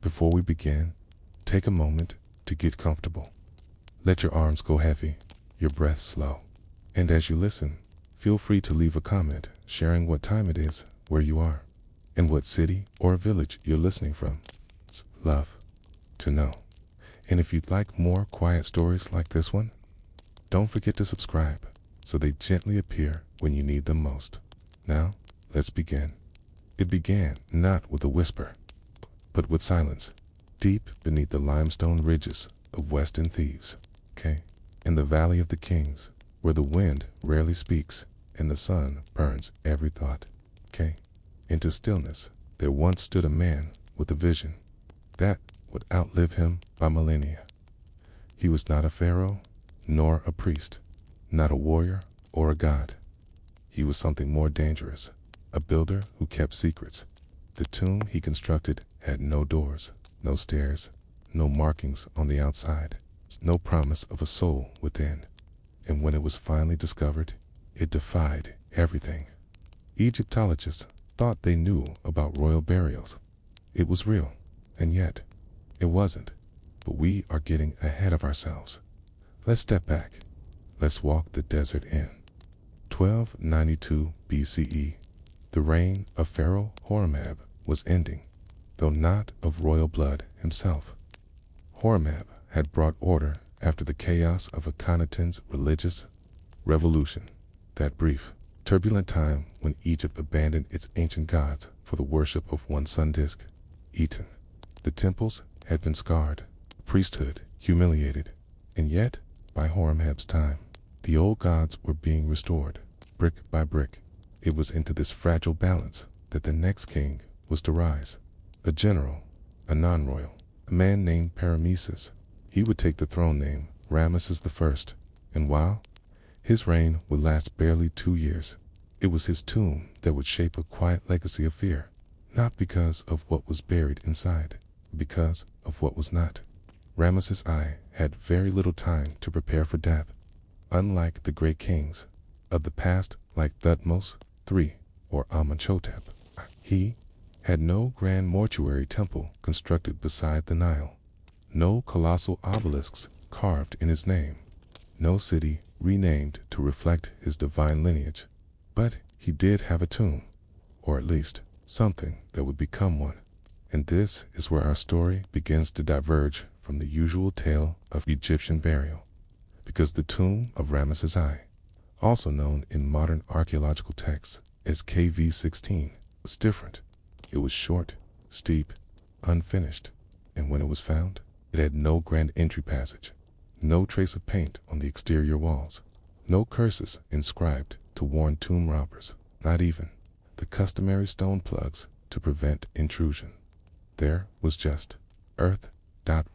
Before we begin, take a moment to get comfortable. Let your arms go heavy, your breath slow. And as you listen, feel free to leave a comment sharing what time it is, where you are, and what city or village you're listening from. It's love to know. And if you'd like more quiet stories like this one, don't forget to subscribe so they gently appear when you need them most. Now, let's begin. It began not with a whisper, but with silence, deep beneath the limestone ridges of Western Thieves, in the Valley of the Kings, where the wind rarely speaks and the sun burns every thought, Into stillness, there once stood a man with a vision that would outlive him by millennia. He was not a pharaoh, nor a priest, not a warrior or a god. He was something more dangerous, a builder who kept secrets. The tomb he constructed had no doors, no stairs, no markings on the outside, no promise of a soul within. And when it was finally discovered, it defied everything. Egyptologists thought they knew about royal burials. It was real, and yet it wasn't. But we are getting ahead of ourselves. Let's step back. Let's walk the desert in. 1292 BCE, the reign of Pharaoh Horemheb was ending, though not of royal blood himself. Horemheb had brought order after the chaos of Akhenaten's religious revolution, that brief, turbulent time when Egypt abandoned its ancient gods for the worship of one sun disk, Eton. The temples had been scarred, priesthood humiliated, and yet, by Horemheb's time, the old gods were being restored, brick by brick. It was into this fragile balance that the next king was to rise. A general, a non-royal, a man named Parameses. He would take the throne name Ramesses I, and while his reign would last barely 2 years, it was his tomb that would shape a quiet legacy of fear, not because of what was buried inside, but because of what was not. Ramesses I had very little time to prepare for death. Unlike the great kings of the past like Thutmose III or Amenhotep, he had no grand mortuary temple constructed beside the Nile, no colossal obelisks carved in his name, no city renamed to reflect his divine lineage. But he did have a tomb, or at least something that would become one. And this is where our story begins to diverge from the usual tale of Egyptian burial. Because the tomb of Ramesses I, also known in modern archaeological texts as KV-16, was different. It was short, steep, unfinished, and when it was found, it had no grand entry passage, no trace of paint on the exterior walls, no curses inscribed to warn tomb robbers, not even the customary stone plugs to prevent intrusion. There was just earth,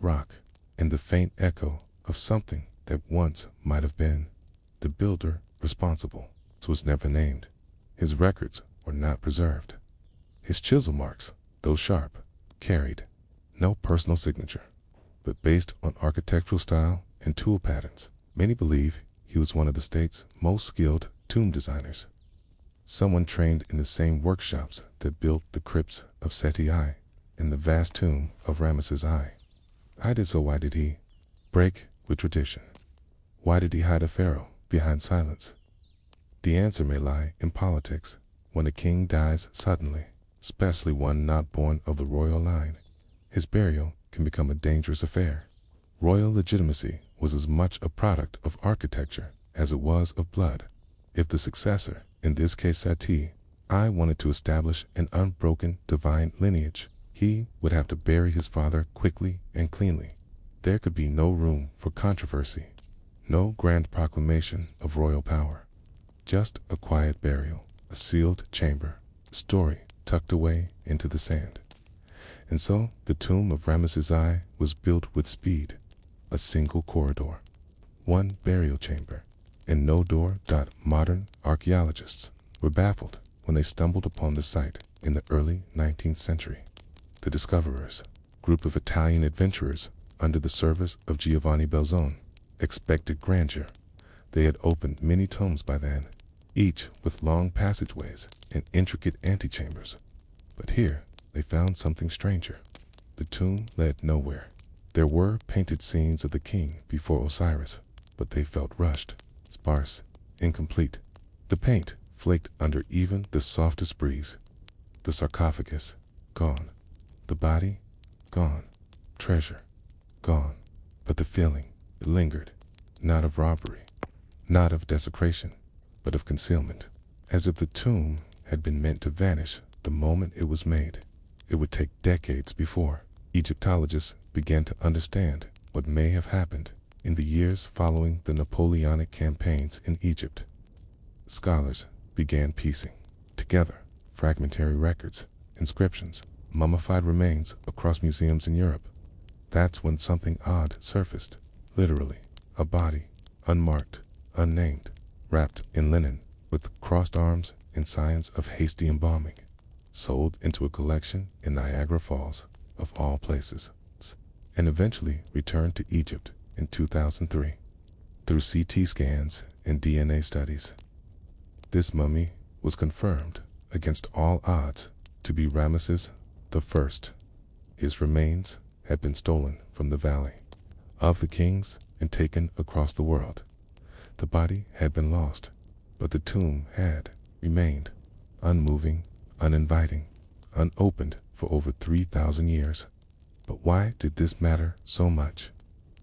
rock, and the faint echo of something that once might have been. The builder responsible was never named. His records were not preserved. His chisel marks, though sharp, carried no personal signature. But based on architectural style and tool patterns, many believe he was one of the state's most skilled tomb designers. Someone trained in the same workshops that built the crypts of Seti I and the vast tomb of Ramesses I. So why did he break with tradition? Why did he hide a pharaoh behind silence? The answer may lie in politics. When a king dies suddenly, especially one not born of the royal line, his burial can become a dangerous affair. Royal legitimacy was as much a product of architecture as it was of blood. If the successor, in this case Seti I, wanted to establish an unbroken divine lineage, he would have to bury his father quickly and cleanly. There could be no room for controversy, no grand proclamation of royal power. Just a quiet burial, a sealed chamber, a story tucked away into the sand. And so the tomb of Ramesses I was built with speed, a single corridor, one burial chamber, and no door. Modern archaeologists were baffled when they stumbled upon the site in the early 19th century. The discoverers, group of Italian adventurers under the service of Giovanni Belzoni, expected grandeur. They had opened many tombs by then, each with long passageways and intricate antechambers. But here they found something stranger. The tomb led nowhere. There were painted scenes of the king before Osiris, but they felt rushed, sparse, incomplete. The paint flaked under even the softest breeze. The sarcophagus, gone. The body, gone. Treasure, gone. But the feeling, it lingered, not of robbery, not of desecration, but of concealment. As if the tomb had been meant to vanish the moment it was made. It would take decades before Egyptologists began to understand what may have happened in the years following the Napoleonic campaigns in Egypt. Scholars began piecing together fragmentary records, inscriptions, mummified remains across museums in Europe. That's when something odd surfaced. Literally, a body, unmarked, unnamed, wrapped in linen, with crossed arms in signs of hasty embalming, sold into a collection in Niagara Falls, of all places, and eventually returned to Egypt in 2003 through CT scans and DNA studies. This mummy was confirmed against all odds to be Ramesses I. His remains had been stolen from the Valley of the Kings and taken across the world. The body had been lost, but the tomb had remained unmoving, uninviting, unopened for over 3,000 years. But why did this matter so much?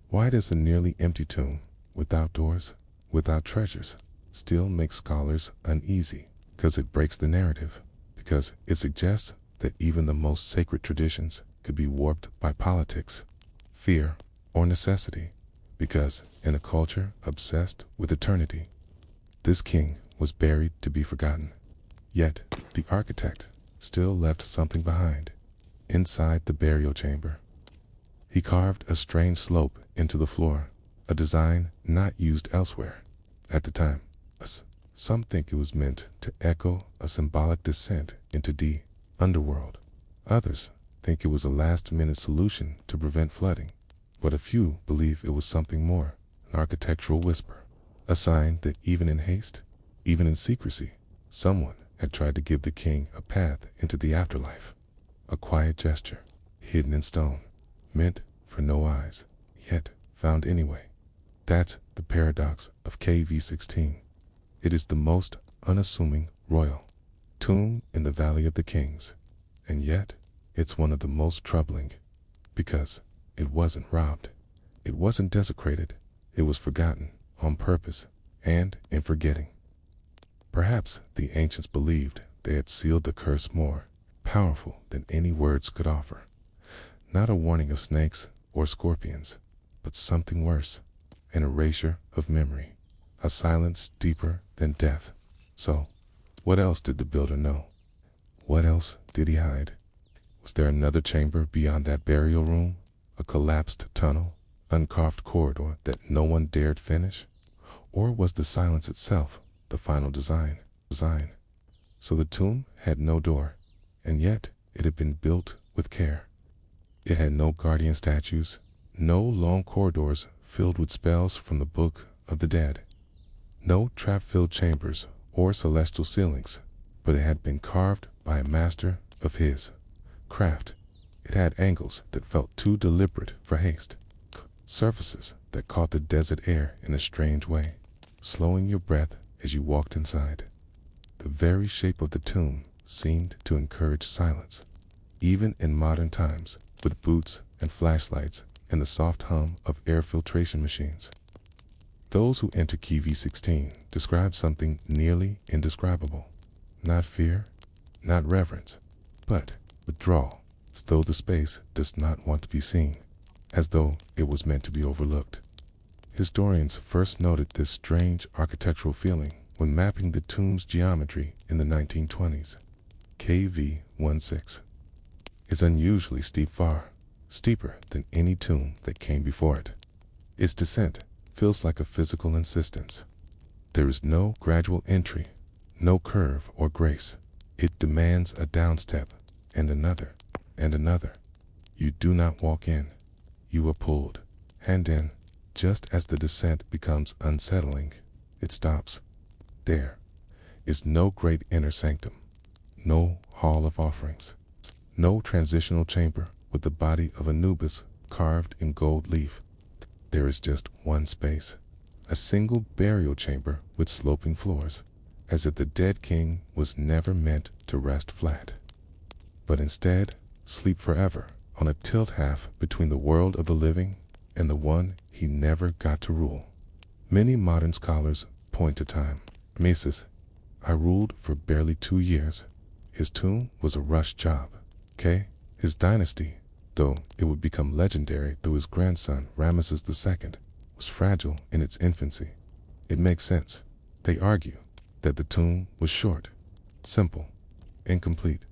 Why does a nearly empty tomb, without doors, without treasures, still make scholars uneasy? Because it breaks the narrative, because it suggests that even the most sacred traditions could be warped by politics, fear, or necessity, because in a culture obsessed with eternity, this king was buried to be forgotten. Yet, the architect still left something behind. Inside the burial chamber, he carved a strange slope into the floor, a design not used elsewhere. At the time, some think it was meant to echo a symbolic descent into the underworld. Others think it was a last-minute solution to prevent flooding. But a few believe it was something more, an architectural whisper, a sign that even in haste, even in secrecy, someone had tried to give the king a path into the afterlife. A quiet gesture, hidden in stone, meant for no eyes, yet found anyway. That's the paradox of KV-16. It is the most unassuming royal tomb in the Valley of the Kings, and yet it's one of the most troubling, because it wasn't robbed, it wasn't desecrated, it was forgotten on purpose, and in forgetting. Perhaps the ancients believed they had sealed the curse more powerful than any words could offer. Not a warning of snakes or scorpions, but something worse, an erasure of memory, a silence deeper than death. So, what else did the builder know? What else did he hide? Was there another chamber beyond that burial room? A collapsed tunnel, uncarved corridor that no one dared finish? Or was the silence itself the final design? So the tomb had no door, and yet it had been built with care. It had no guardian statues, no long corridors filled with spells from the Book of the Dead, no trap-filled chambers or celestial ceilings, but it had been carved by a master of his craft. It had angles that felt too deliberate for haste, surfaces that caught the desert air in a strange way, slowing your breath as you walked inside. The very shape of the tomb seemed to encourage silence, even in modern times, with boots and flashlights and the soft hum of air filtration machines. Those who enter KV-16 describe something nearly indescribable. Not fear, not reverence, but withdrawal, as though the space does not want to be seen, as though it was meant to be overlooked. Historians first noted this strange architectural feeling when mapping the tomb's geometry in the 1920s. KV-16 is unusually steep, far steeper than any tomb that came before it. Its descent feels like a physical insistence. There is no gradual entry, no curve or grace. It demands a downstep, and another, and another. You do not walk in. You are pulled, hand in. Just as the descent becomes unsettling, it stops. There is no great inner sanctum, no hall of offerings, no transitional chamber, with the body of Anubis carved in gold leaf. There is just one space, a single burial chamber with sloping floors, as if the dead king was never meant to rest flat, but instead sleep forever on a tilt half between the world of the living and the one he never got to rule. Many modern scholars point to time. Meses, I ruled for barely 2 years. His tomb was a rush job. His dynasty, though it would become legendary through his grandson Ramesses II, was fragile in its infancy. It makes sense. They argue that the tomb was short, simple, incomplete,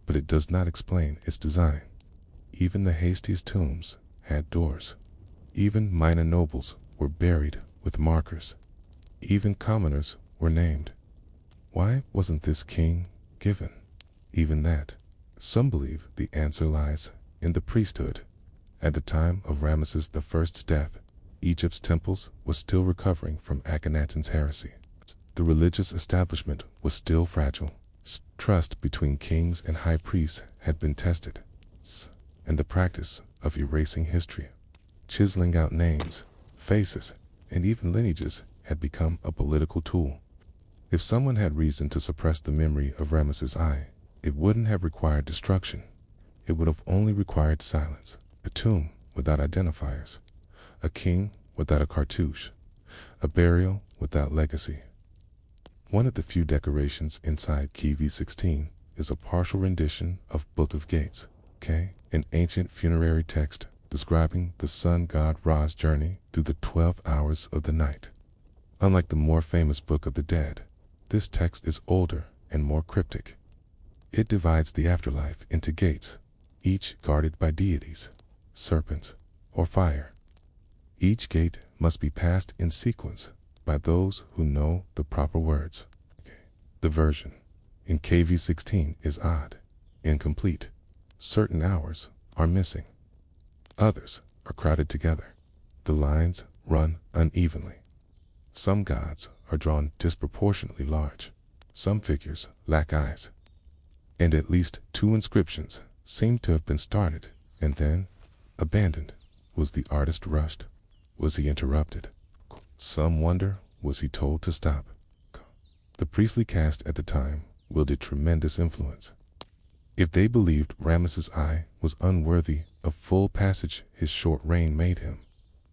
but it does not explain its design. Even the hastiest tombs had doors. Even minor nobles were buried with markers. Even commoners were named. Why wasn't this king given even that? Some believe the answer lies in the priesthood. At the time of Ramesses I's death, Egypt's temples were still recovering from Akhenaten's heresy. The religious establishment was still fragile. Trust between kings and high priests had been tested, and the practice of erasing history, chiseling out names, faces, and even lineages had become a political tool. If someone had reason to suppress the memory of Ramesses I, it wouldn't have required destruction. It would have only required silence. A tomb without identifiers, a king without a cartouche, a burial without legacy. One of the few decorations inside KV-16 is a partial rendition of Book of Gates, an ancient funerary text describing the sun god Ra's journey through the 12 hours of the night. Unlike the more famous Book of the Dead, this text is older and more cryptic. It divides the afterlife into gates, each guarded by deities, serpents, or fire. Each gate must be passed in sequence by those who know the proper words. The version in KV-16 is odd, incomplete. Certain hours are missing. Others are crowded together. The lines run unevenly. Some gods are drawn disproportionately large. Some figures lack eyes. And at least 2 inscriptions seem to have been started and then abandoned. Was the artist rushed? Was he interrupted? Some wonder, was he told to stop? The priestly caste at the time wielded tremendous influence. If they believed Ramesses I was unworthy of full passage his short reign made him,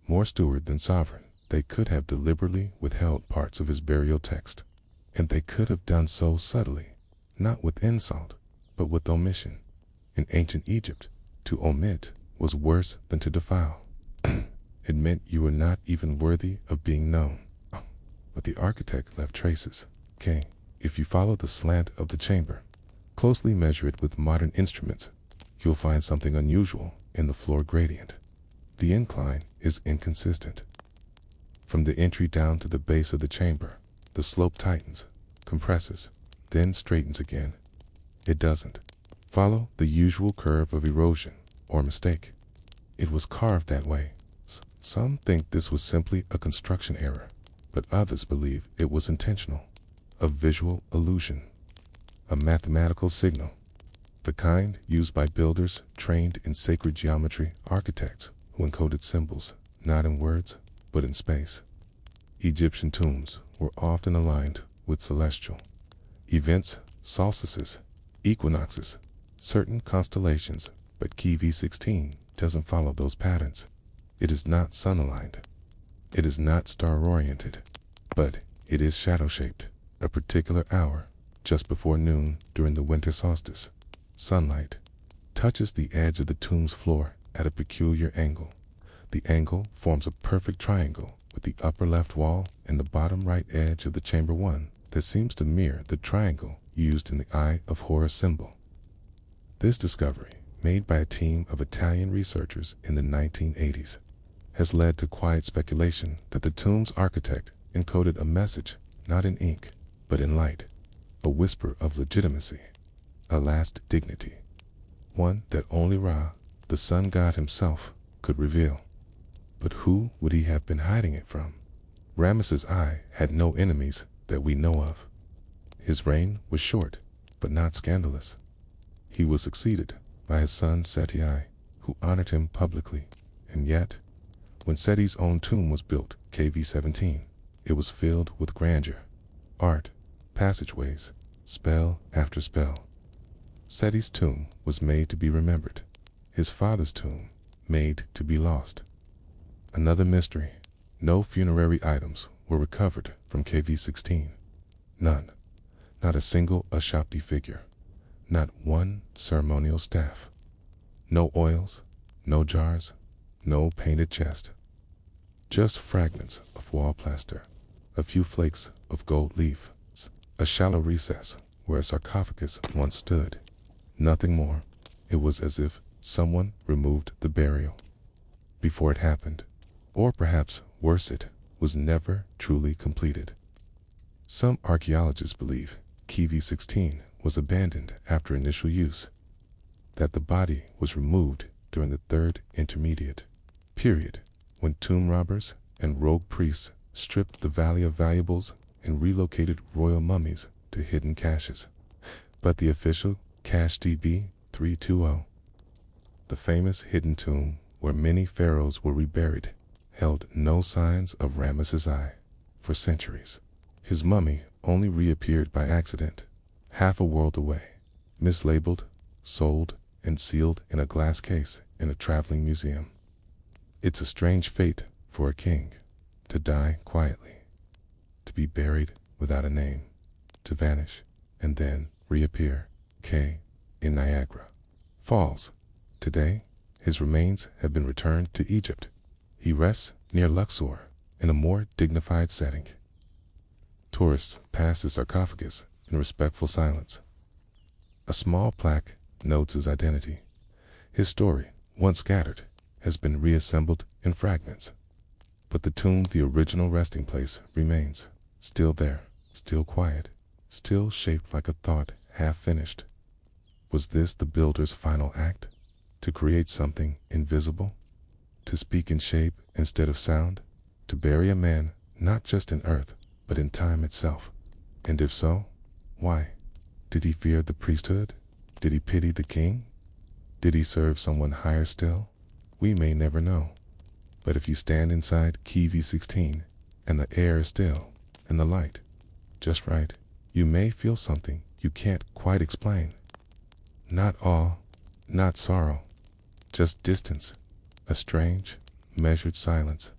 more steward than sovereign, they could have deliberately withheld parts of his burial text. And they could have done so subtly, not with insult, but with omission. In ancient Egypt, to omit was worse than to defile. It meant you were not even worthy of being known. But the architect left traces. If you follow the slant of the chamber, closely measure it with modern instruments, you'll find something unusual in the floor gradient. The incline is inconsistent. From the entry down to the base of the chamber, the slope tightens, compresses, then straightens again. It doesn't follow the usual curve of erosion or mistake. It was carved that way. Some think this was simply a construction error, but others believe it was intentional. A visual illusion, a mathematical signal, the kind used by builders trained in sacred geometry, architects who encoded symbols, not in words, but in space. Egyptian tombs were often aligned with celestial events, solstices, equinoxes, certain constellations, but KV-16 doesn't follow those patterns. It is not sun-aligned. It is not star-oriented, but it is shadow-shaped. A particular hour, just before noon during the winter solstice, sunlight touches the edge of the tomb's floor at a peculiar angle. The angle forms a perfect triangle with the upper left wall and the bottom right edge of the chamber one that seems to mirror the triangle used in the Eye of Horus symbol. This discovery, made by a team of Italian researchers in the 1980s, has led to quiet speculation that the tomb's architect encoded a message not in ink, but in light, a whisper of legitimacy, a last dignity, one that only Ra, the sun god himself, could reveal. But who would he have been hiding it from? Ramesses I had no enemies that we know of. His reign was short, but not scandalous. He was succeeded by his son Seti I, who honored him publicly. And yet, when Seti's own tomb was built, KV-17, it was filled with grandeur, art, passageways, spell after spell. Seti's tomb was made to be remembered, his father's tomb made to be lost. Another mystery: no funerary items were recovered from KV-16. None. Not a single Ashanti figure. Not one ceremonial staff. No oils, no jars, no painted chest. Just fragments of wall plaster, a few flakes of gold leaf, a shallow recess where a sarcophagus once stood. Nothing more. It was as if someone removed the burial before it happened. Or perhaps worse, it was never truly completed. Some archaeologists believe KV-16 was abandoned after initial use, that the body was removed during the Third Intermediate Period, when tomb robbers and rogue priests stripped the Valley of Valuables and relocated royal mummies to hidden caches. But the official Cache DB 320, the famous hidden tomb where many pharaohs were reburied, held no signs of Ramesses I for centuries. His mummy only reappeared by accident, half a world away, mislabeled, sold, and sealed in a glass case in a traveling museum. It's a strange fate for a king, to die quietly, to be buried without a name, to vanish, and then reappear. In Niagara Falls. Today, his remains have been returned to Egypt. He rests near Luxor in a more dignified setting. Tourists pass his sarcophagus in respectful silence. A small plaque notes his identity. His story, once scattered, has been reassembled in fragments. But the tomb, the original resting place, remains, still there, still quiet, still shaped like a thought half finished. Was this the builder's final act? To create something invisible? To speak in shape instead of sound? To bury a man not just in earth, but in time itself? And if so, why? Did he fear the priesthood? Did he pity the king? Did he serve someone higher still? We may never know. But if you stand inside KV-16 and the air is still and the light just right, you may feel something you can't quite explain. Not awe, not sorrow, just distance, a strange, measured silence,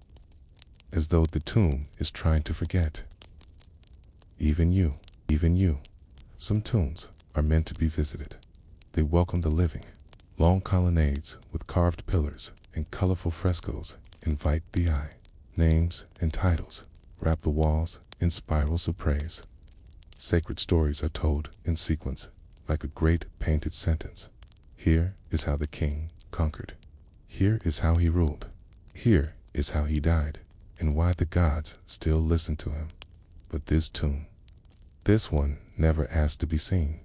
as though the tomb is trying to forget. Even you. Some tombs are meant to be visited. They welcome the living. Long colonnades with carved pillars and colorful frescoes invite the eye. Names and titles wrap the walls in spirals of praise. Sacred stories are told in sequence, like a great painted sentence. Here is how the king conquered. Here is how he ruled. Here is how he died, and why the gods still listen to him. But this tomb, this one never asked to be seen.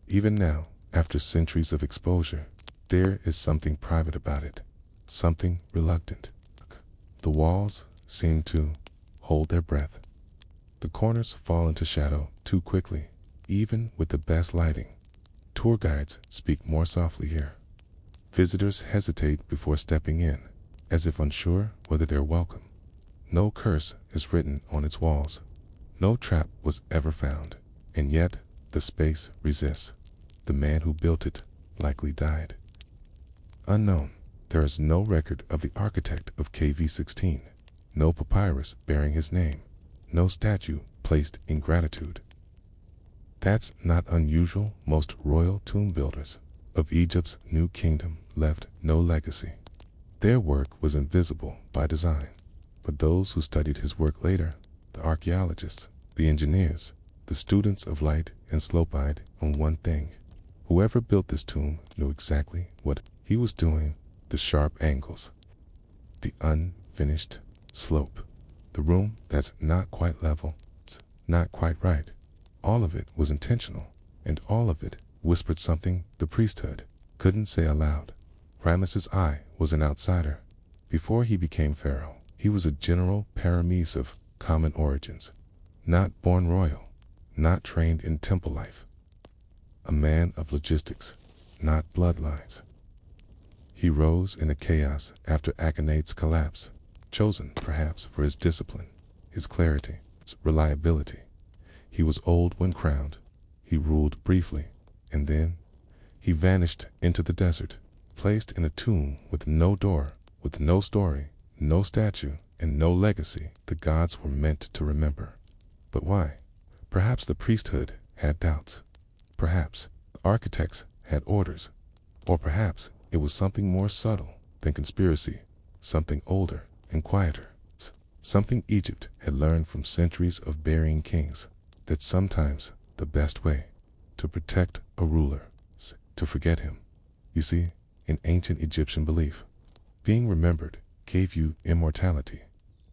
Even now, after centuries of exposure, there is something private about it, something reluctant. The walls seem to hold their breath. The corners fall into shadow too quickly, even with the best lighting. Tour guides speak more softly here. Visitors hesitate before stepping in, as if unsure whether they're welcome. No curse is written on its walls. No trap was ever found, and yet the space resists. The man who built it likely died. Unknown, there is no record of the architect of KV-16, no papyrus bearing his name, no statue placed in gratitude. That's not unusual. Most royal tomb builders of Egypt's new kingdom left no legacy. Their work was invisible by design, but those who studied his work later, the archaeologists, the engineers, the students of light and slope eyed on one thing. Whoever built this tomb knew exactly what he was doing. The sharp angles, the unfinished slope, the room that's not quite level, not quite right. All of it was intentional, and all of it whispered something the priesthood couldn't say aloud. Ramesses I was an outsider. Before he became pharaoh, he was a general paramis of common origins, not born royal, not trained in temple life. A man of logistics, not bloodlines. He rose in the chaos after Akhenaten's collapse, chosen perhaps for his discipline, his clarity, his reliability. He was old when crowned. He ruled briefly, and then he vanished into the desert, placed in a tomb with no door, with no story, no statue, and no legacy the gods were meant to remember. But why? Perhaps the priesthood had doubts. Perhaps the architects had orders. Or perhaps it was something more subtle than conspiracy, something older and quieter. Something Egypt had learned from centuries of burying kings, that sometimes the best way to protect a ruler is to forget him. You see, in ancient Egyptian belief, being remembered gave you immortality.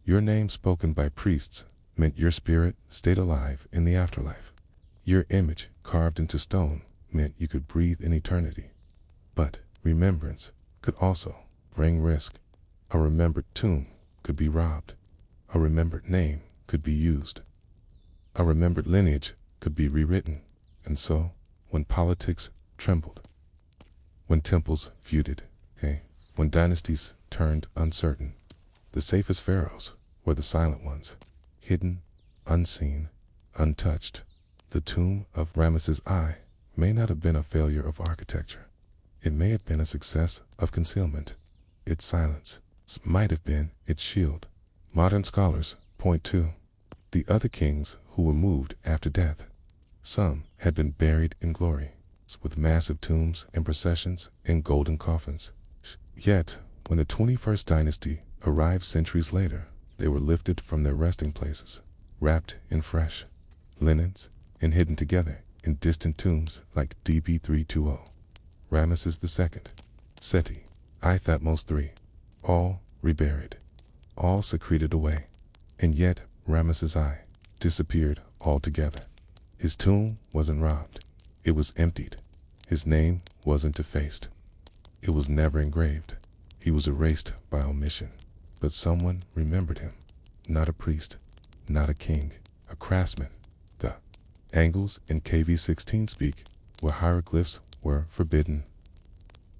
Your name spoken by priests meant your spirit stayed alive in the afterlife. Your image carved into stone meant you could breathe in eternity. But remembrance could also bring risk. A remembered tomb could be robbed. A remembered name could be used. A remembered lineage could be rewritten. And so, when politics trembled, when temples feuded, when dynasties turned uncertain, the safest pharaohs were the silent ones, hidden, unseen, untouched. The tomb of Ramesses I may not have been a failure of architecture. It may have been a success of concealment. Its silence might have been its shield. Modern scholars point to the other kings who were moved after death. Some had been buried in glory, with massive tombs and processions and golden coffins. Yet, when the 21st dynasty arrived centuries later, they were lifted from their resting places, wrapped in fresh linens, and hidden together in distant tombs like DB 320. Ramesses II, Seti, I Thutmose III, all reburied, all secreted away. And yet Ramesses I disappeared altogether. His tomb wasn't robbed. It was emptied. His name wasn't effaced. It was never engraved. He was erased by omission. But someone remembered him. Not a priest, not a king, a craftsman. The angles in KV-16 speak where hieroglyphs were forbidden.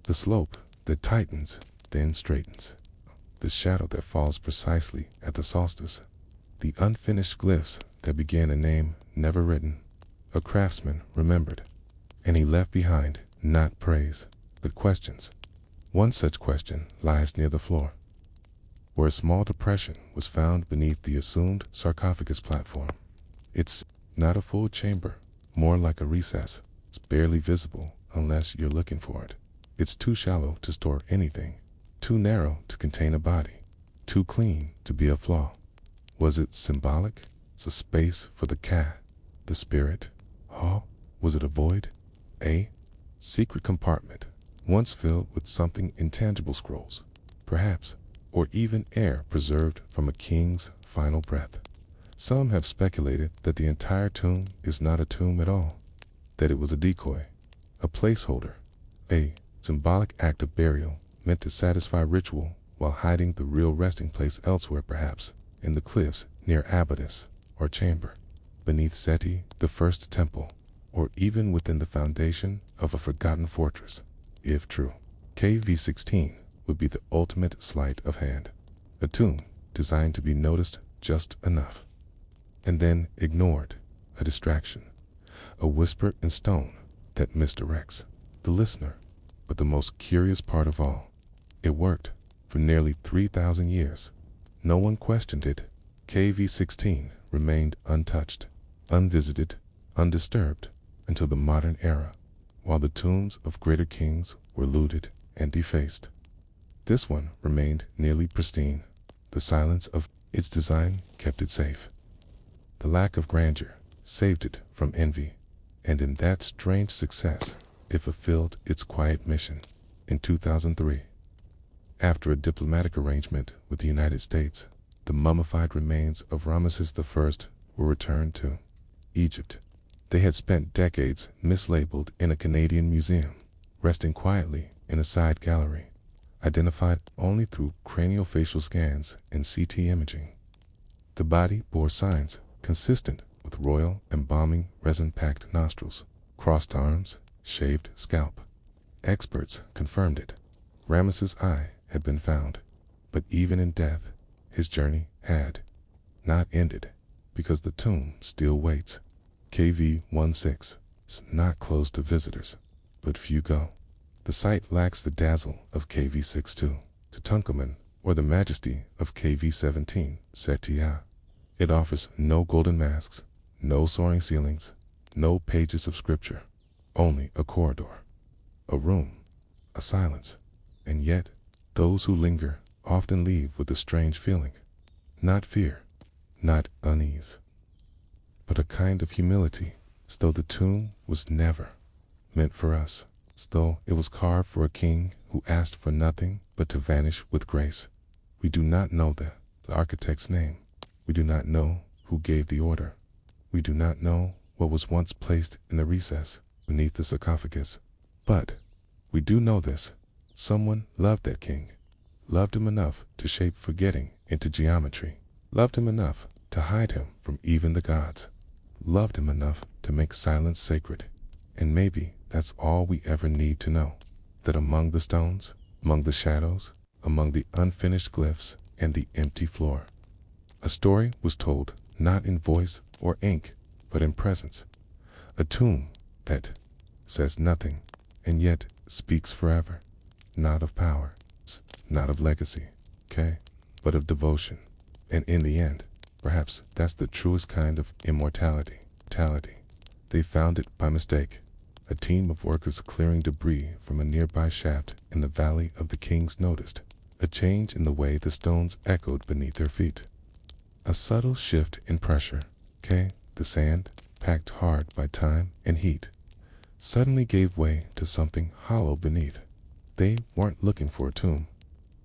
The slope that tightens, then straightens. The shadow that falls precisely at the solstice. The unfinished glyphs that began a name never written. A craftsman remembered, and he left behind not praise, but questions. One such question lies near the floor, where a small depression was found beneath the assumed sarcophagus platform. It's not a full chamber, more like a recess. It's barely visible unless you're looking for it. It's too shallow to store anything, too narrow to contain a body, too clean to be a flaw. Was it symbolic? It's a space for the the spirit. Was it a void? A secret compartment, once filled with something intangible, scrolls, perhaps, or even air preserved from a king's final breath. Some have speculated that the entire tomb is not a tomb at all, that it was a decoy, a placeholder, a symbolic act of burial meant to satisfy ritual while hiding the real resting place elsewhere, perhaps in the cliffs near Abydos or Chamber, beneath Seti, the first temple, or even within the foundation of a forgotten fortress. If true, KV-16 would be the ultimate sleight of hand, a tomb designed to be noticed just enough, and then ignored, a distraction, a whisper in stone that misdirects the listener. But the most curious part of all, it worked for nearly 3,000 years. No one questioned it. KV-16 remained untouched, unvisited, undisturbed until the modern era, while the tombs of greater kings were looted and defaced. This one remained nearly pristine. The silence of its design kept it safe. The lack of grandeur saved it from envy, and in that strange success, it fulfilled its quiet mission. In 2003, after a diplomatic arrangement with the United States, the mummified remains of Ramesses I were returned to Egypt. They had spent decades mislabeled in a Canadian museum, resting quietly in a side gallery, identified only through craniofacial scans and CT imaging. The body bore signs consistent with royal embalming, resin-packed nostrils, crossed arms, shaved scalp. Experts confirmed it. Ramesses I had been found, but even in death, his journey had not ended, because the tomb still waits. KV-16 is not closed to visitors, but few go. The site lacks the dazzle of KV-62, Tutankhamun, or the majesty of KV-17, Setia. It offers no golden masks, no soaring ceilings, no pages of scripture, only a corridor, a room, a silence. And yet, those who linger often leave with a strange feeling. Not fear, not unease, but a kind of humility, as though the tomb was never meant for us, as though it was carved for a king who asked for nothing but to vanish with grace. We do not know the architect's name. We do not know who gave the order. We do not know what was once placed in the recess beneath the sarcophagus. But we do know this: someone loved that king, loved him enough to shape forgetting into geometry, loved him enough to hide him from even the gods, loved him enough to make silence sacred. And maybe that's all we ever need to know, that among the stones, among the shadows, among the unfinished glyphs and the empty floor, a story was told, not in voice or ink, but in presence. A tomb that says nothing and yet speaks forever, not of power, not of legacy, but of devotion. And in the end, perhaps that's the truest kind of immortality. They found it by mistake. A team of workers clearing debris from a nearby shaft in the Valley of the Kings noticed a change in the way the stones echoed beneath their feet. A subtle shift in pressure. The sand, packed hard by time and heat, suddenly gave way to something hollow beneath. They weren't looking for a tomb.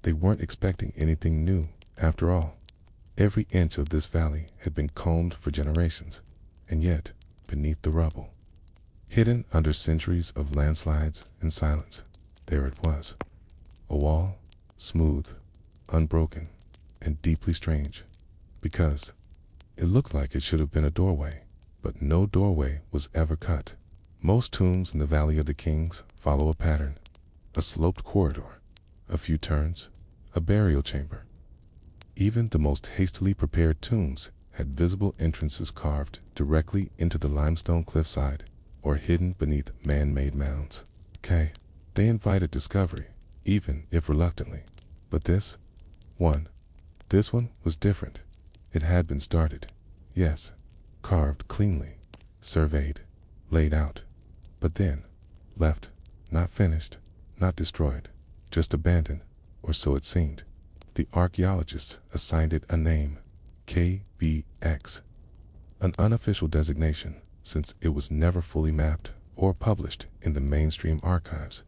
They weren't expecting anything new. After all, every inch of this valley had been combed for generations, and yet, beneath the rubble, hidden under centuries of landslides and silence, there it was. A wall, smooth, unbroken, and deeply strange, because it looked like it should have been a doorway, but no doorway was ever cut. Most tombs in the Valley of the Kings follow a pattern: a sloped corridor, a few turns, a burial chamber. Even the most hastily prepared tombs had visible entrances carved directly into the limestone cliffside or hidden beneath man-made mounds. They invited discovery, even if reluctantly. But this one was different. It had been started, yes, carved cleanly, surveyed, laid out, but then left, not finished, not destroyed, just abandoned, or so it seemed. The archaeologists assigned it a name: KVX, an unofficial designation since it was never fully mapped or published in the mainstream archives.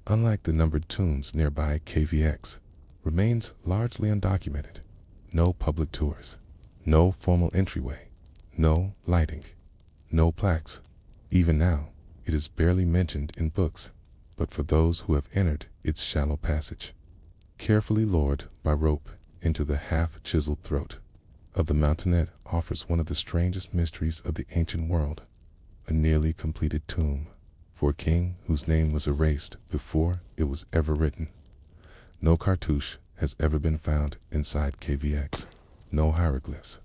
Unlike the numbered tombs nearby, KVX remains largely undocumented. No public tours, no formal entryway, no lighting, no plaques. Even now, it is barely mentioned in books, but for those who have entered its shallow passage, carefully lowered by rope into the half-chiseled throat of the mountainette, offers one of the strangest mysteries of the ancient world: a nearly completed tomb for a king whose name was erased before it was ever written. No cartouche has ever been found inside KVX. No hieroglyphs,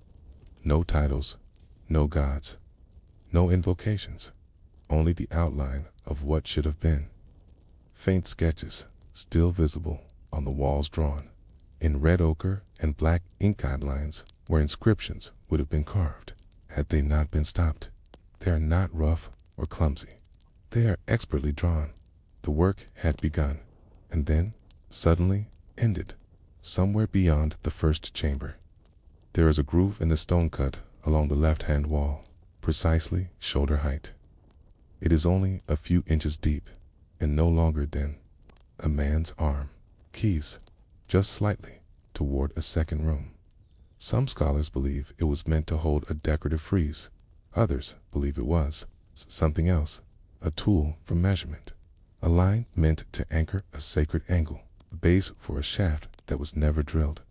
no titles, no gods, no invocations, only the outline of what should have been. Faint sketches still visible on the walls, drawn in red ochre and black ink guidelines where inscriptions would have been carved had they not been stopped. They are not rough or clumsy. They are expertly drawn. The work had begun, and then, suddenly, ended, somewhere beyond the first chamber. There is a groove in the stone cut along the left-hand wall, precisely shoulder height. It is only a few inches deep, and no longer than a man's arm. Keys, just slightly, toward a second room. Some scholars believe it was meant to hold a decorative frieze. Others believe it was something else, a tool for measurement, a line meant to anchor a sacred angle, a base for a shaft that was never drilled,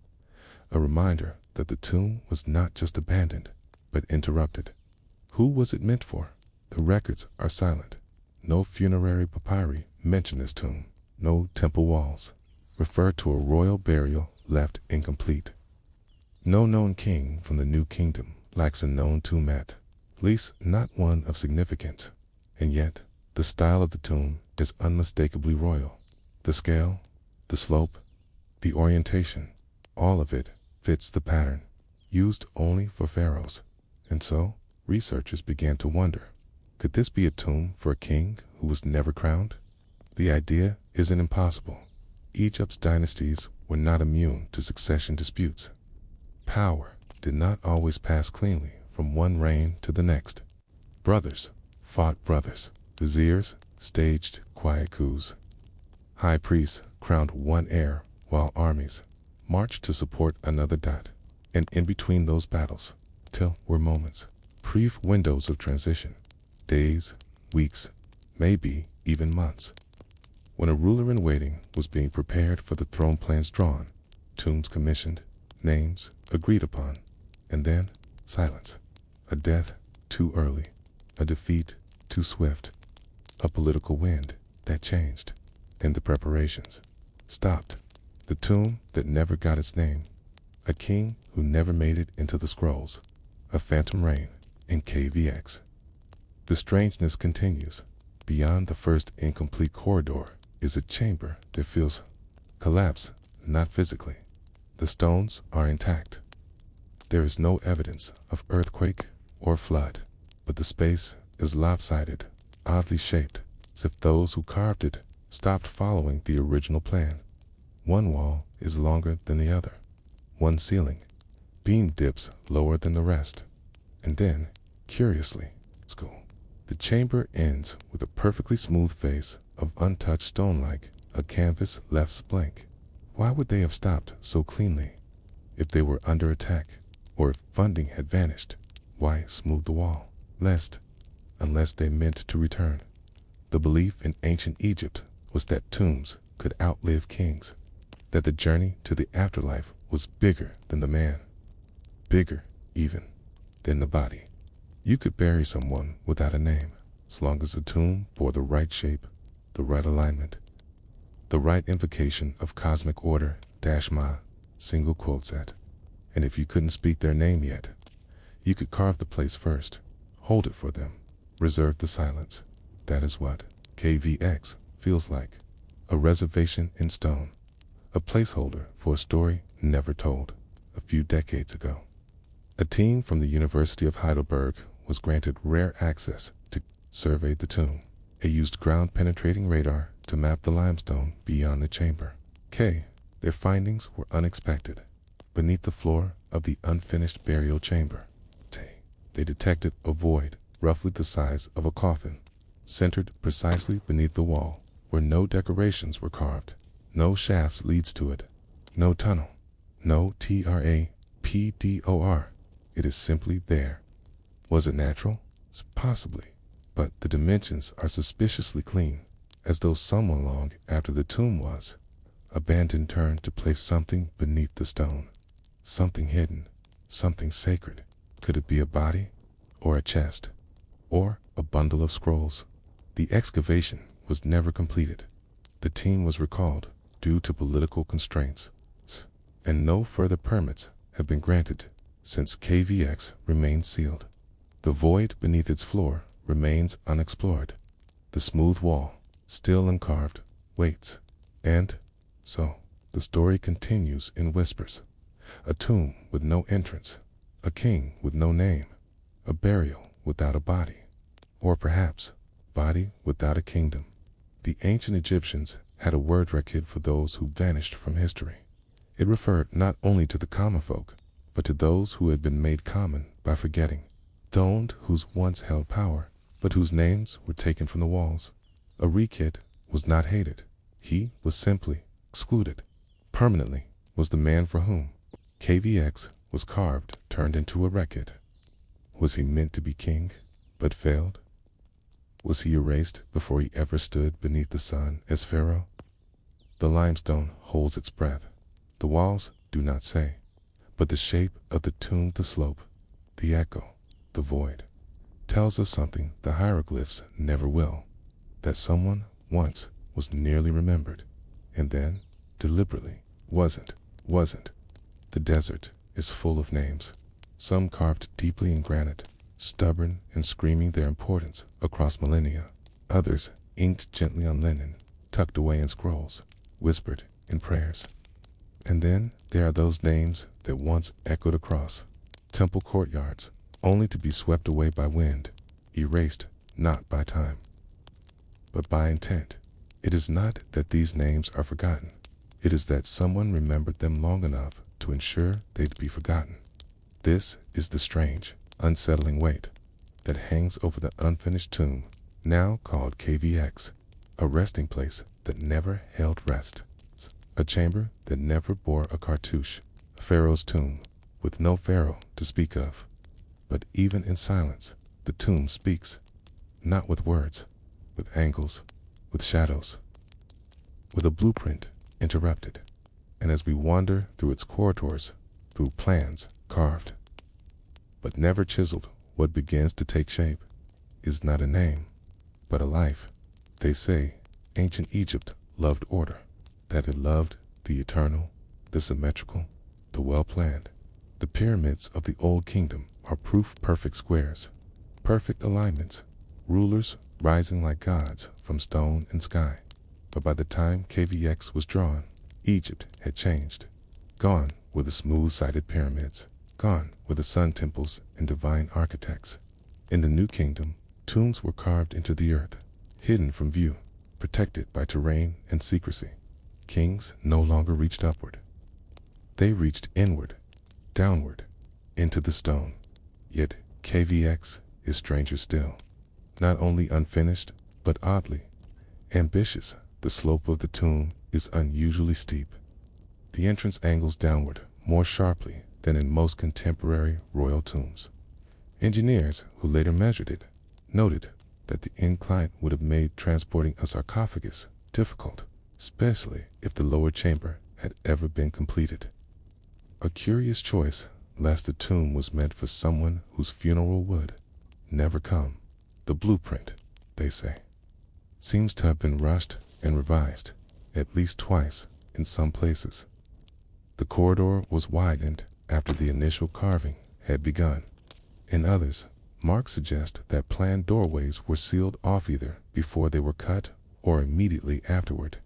a reminder that the tomb was not just abandoned, but interrupted. Who was it meant for? The records are silent. No funerary papyri mention this tomb. no temple walls, refer to a royal burial left incomplete. No known king from the New Kingdom lacks a known tomb, at least not one of significance. And yet, the style of the tomb is unmistakably royal. The scale, the slope, the orientation, all of it fits the pattern used only for pharaohs. And so, researchers began to wonder, could this be a tomb for a king who was never crowned? The idea isn't impossible. Egypt's dynasties were not immune to succession disputes. Power did not always pass cleanly from one reign to the next. Brothers fought brothers. Viziers staged quiet coups. High priests crowned one heir while armies marched to support another. And in between those battles, were moments, brief windows of transition, days, weeks, maybe even months, when a ruler in waiting was being prepared for the throne, plans drawn, tombs commissioned, names agreed upon, and then silence. A death too early, a defeat too swift, a political wind that changed, and the preparations stopped. The tomb that never got its name, a king who never made it into the scrolls, a phantom reign in KVX. The strangeness continues. Beyond the first incomplete corridor is a chamber that feels collapsed, not physically. The stones are intact. There is no evidence of earthquake or flood, but the space is lopsided, oddly shaped, as if those who carved it stopped following the original plan. One wall is longer than the other. One ceiling beam dips lower than the rest. And then, curiously, the chamber ends with a perfectly smooth face of untouched stone, like a canvas left blank. Why would they have stopped so cleanly? If they were under attack, or if funding had vanished, why smooth the wall? Unless they meant to return. The belief in ancient Egypt was that tombs could outlive kings, that the journey to the afterlife was bigger than the man, bigger even than the body. You could bury someone without a name, as long as the tomb bore the right shape, the right alignment, the right invocation of cosmic order, -ma, single quotes at. And if you couldn't speak their name yet, you could carve the place first, hold it for them, reserve the silence. That is what KVX feels like. A reservation in stone, a placeholder for a story never told a few decades ago. A team from the University of Heidelberg was granted rare access to survey the tomb. It used ground-penetrating radar to map the limestone beyond the chamber. Their findings were unexpected. Beneath the floor of the unfinished burial chamber, they detected a void roughly the size of a coffin, centered precisely beneath the wall, where no decorations were carved, no shafts leads to it, no tunnel, no TRAPDOR. It is simply there. Was it natural? Possibly, but the dimensions are suspiciously clean, as though someone long after the tomb was abandoned turned to place something beneath the stone. Something hidden, something sacred. Could it be a body, or a chest, or a bundle of scrolls? The excavation was never completed. The team was recalled due to political constraints, and no further permits have been granted since KVX remains sealed. The void beneath its floor remains unexplored. The smooth wall, still uncarved, waits. And so, the story continues in whispers. A tomb with no entrance, a king with no name, a burial without a body, or perhaps, body without a kingdom. The ancient Egyptians had a word record for those who vanished from history. It referred not only to the common folk, but to those who had been made common by forgetting. Those whose once held power, but whose names were taken from the walls. A rekid was not hated. He was simply excluded. Permanently was the man for whom KVX was carved, turned into a rekid. Was he meant to be king, but failed? Was he erased before he ever stood beneath the sun as Pharaoh? The limestone holds its breath. The walls do not say, but the shape of the tomb, the slope, the echo, the void, tells us something the hieroglyphs never will, that someone once was nearly remembered, and then, deliberately, wasn't. The desert is full of names, some carved deeply in granite, stubborn and screaming their importance across millennia, others inked gently on linen, tucked away in scrolls, whispered in prayers. And then there are those names that once echoed across temple courtyards, only to be swept away by wind, erased not by time, but by intent. It is not that these names are forgotten. It is that someone remembered them long enough to ensure they'd be forgotten. This is the strange, unsettling weight that hangs over the unfinished tomb, now called KVX, a resting place that never held rest, a chamber that never bore a cartouche, Pharaoh's tomb, with no Pharaoh to speak of. But even in silence, the tomb speaks, not with words, with angles, with shadows, with a blueprint interrupted. And as we wander through its corridors, through plans carved, but never chiseled, what begins to take shape is not a name, but a life. They say ancient Egypt loved order, that it loved the eternal, the symmetrical, the well-planned. The pyramids of the Old Kingdom are proof perfect squares, perfect alignments, rulers rising like gods from stone and sky. But by the time KVX was drawn, Egypt had changed. Gone were the smooth-sided pyramids, gone were the sun temples and divine architects. In the New Kingdom, tombs were carved into the earth, hidden from view, protected by terrain and secrecy. Kings no longer reached upward. They reached inward, downward, into the stone. Yet KVX is stranger still. Not only unfinished, but oddly ambitious. The slope of the tomb is unusually steep. The entrance angles downward more sharply than in most contemporary royal tombs. Engineers who later measured it noted that the incline would have made transporting a sarcophagus difficult, especially if the lower chamber had ever been completed. A curious choice, lest the tomb was meant for someone whose funeral would never come. The blueprint, they say, seems to have been rushed and revised, at least twice in some places. The corridor was widened after the initial carving had begun. In others, marks suggest that planned doorways were sealed off either before they were cut or immediately afterward.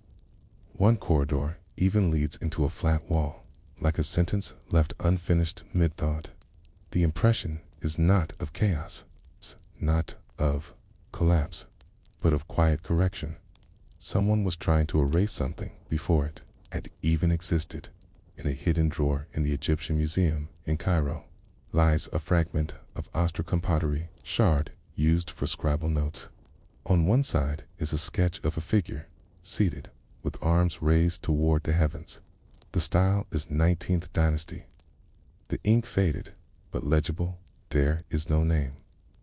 One corridor even leads into a flat wall, like a sentence left unfinished mid-thought. The impression is not of chaos, not of collapse, but of quiet correction. Someone was trying to erase something before it had even existed. In a hidden drawer in the Egyptian Museum in Cairo lies a fragment of Ostracon pottery shard used for scribal notes. On one side is a sketch of a figure, seated, with arms raised toward the heavens. The style is 19th dynasty. The ink faded, but legible. There is no name,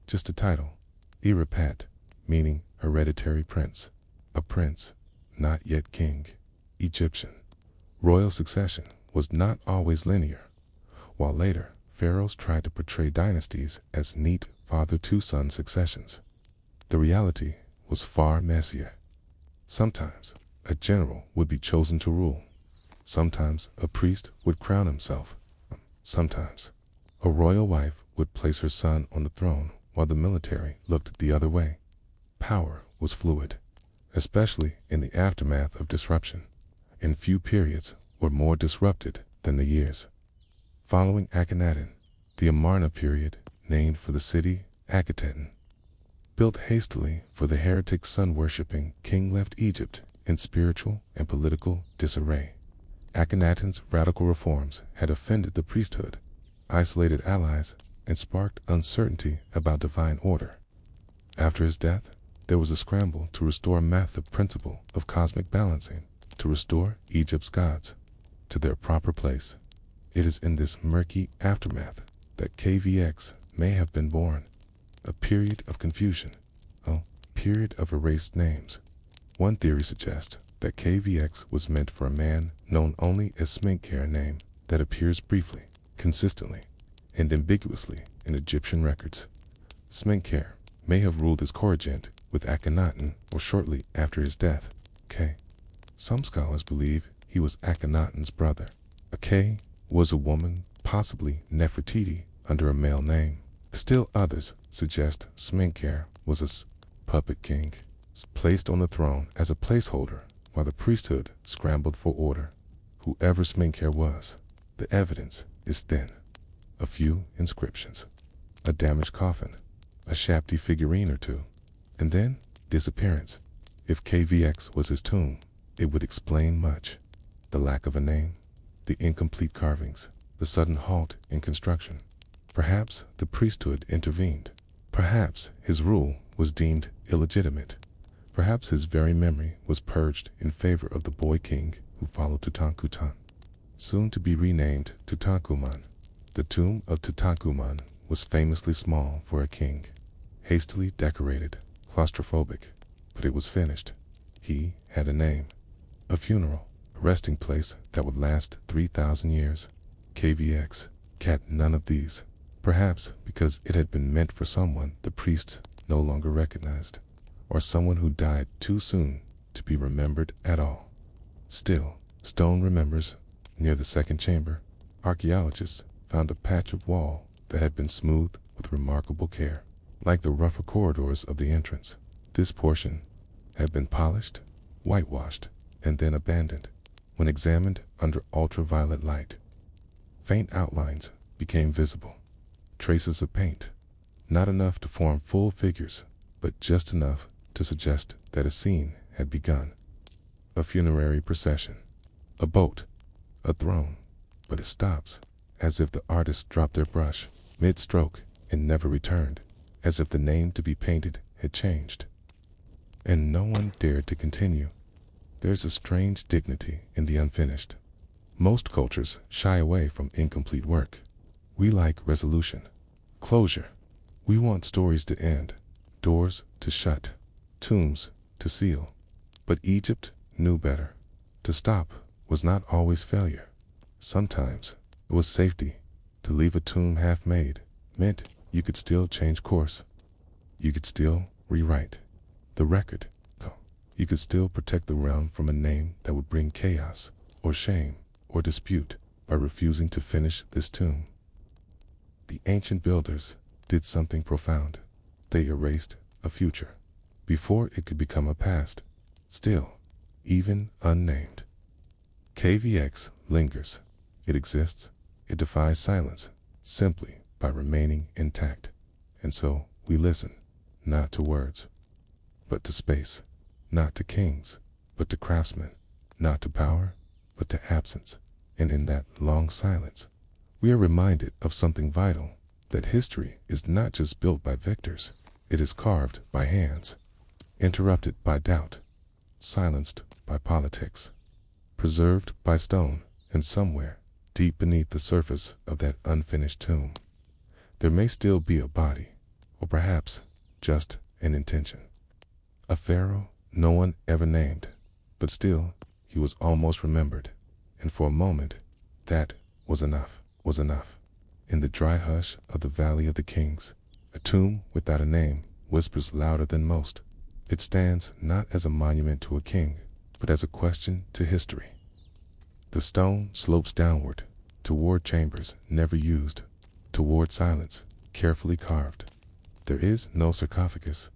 just a title, Iripat, meaning hereditary prince. A prince, not yet king. Egyptian royal succession was not always linear. While later, pharaohs tried to portray dynasties as neat father-to-son successions, the reality was far messier. Sometimes a general would be chosen to rule. Sometimes a priest would crown himself. Sometimes a royal wife would place her son on the throne while the military looked the other way. Power was fluid, especially in the aftermath of disruption, and few periods were more disrupted than the years following Akhenaten. The Amarna period, named for the city Akhetaten, built hastily for the heretic sun-worshipping king, left Egypt in spiritual and political disarray. Akhenaten's radical reforms had offended the priesthood, isolated allies, and sparked uncertainty about divine order. After his death, there was a scramble to restore the principle of cosmic balancing, to restore Egypt's gods to their proper place. It is in this murky aftermath that KVX may have been born, a period of confusion, a period of erased names. One theory suggests that KVX was meant for a man known only as Smenkhare, name that appears briefly, consistently, and ambiguously in Egyptian records. Smenkhare may have ruled as co-regent with Akhenaten or shortly after his death. K. Some scholars believe he was Akhenaten's brother. Ake was a woman, possibly Nefertiti, under a male name. Still others suggest Smenkhare was a puppet king, placed on the throne as a placeholder while the priesthood scrambled for order. Whoever Smenkhare was, the evidence is thin. A few inscriptions, a damaged coffin, a shafty figurine or two, and then disappearance. If KVX was his tomb, it would explain much. The lack of a name, the incomplete carvings, the sudden halt in construction. Perhaps the priesthood intervened. Perhaps his rule was deemed illegitimate. Perhaps his very memory was purged in favor of the boy king who followed Tutankhamun, soon to be renamed Tutankhamun. The tomb of Tutankhamun was famously small for a king, hastily decorated, claustrophobic, but it was finished. He had a name, a funeral, a resting place that would last 3,000 years. KVX had none of these, perhaps because it had been meant for someone the priests no longer recognized, or someone who died too soon to be remembered at all. Still, stone remembers, near the second chamber, archaeologists found a patch of wall that had been smoothed with remarkable care. Like the rougher corridors of the entrance, this portion had been polished, whitewashed, and then abandoned. When examined under ultraviolet light, faint outlines became visible. Traces of paint, not enough to form full figures, but just enough to suggest that a scene had begun. A funerary procession, a boat, a throne, but it stops, as if the artist dropped their brush mid-stroke and never returned, as if the name to be painted had changed. And no one dared to continue. There's a strange dignity in the unfinished. Most cultures shy away from incomplete work. We like resolution, closure. We want stories to end, doors to shut, tombs to seal. But Egypt knew better. To stop was not always failure. Sometimes it was safety. To leave a tomb half-made meant you could still change course. You could still rewrite the record. You could still protect the realm from a name that would bring chaos or shame or dispute by refusing to finish this tomb. The ancient builders did something profound. They erased a future before it could become a past, still, even unnamed. KVX lingers. It exists. It defies silence, simply by remaining intact. And so we listen, not to words, but to space, not to kings, but to craftsmen, not to power, but to absence. And in that long silence, we are reminded of something vital, that history is not just built by victors, it is carved by hands, interrupted by doubt, silenced by politics, preserved by stone, and somewhere, deep beneath the surface of that unfinished tomb, there may still be a body, or perhaps just an intention. A pharaoh no one ever named, but still he was almost remembered, and for a moment that was enough. In the dry hush of the Valley of the Kings, a tomb without a name whispers louder than most. It stands not as a monument to a king, but as a question to history. The stone slopes downward, toward chambers never used, toward silence, carefully carved. There is no sarcophagus,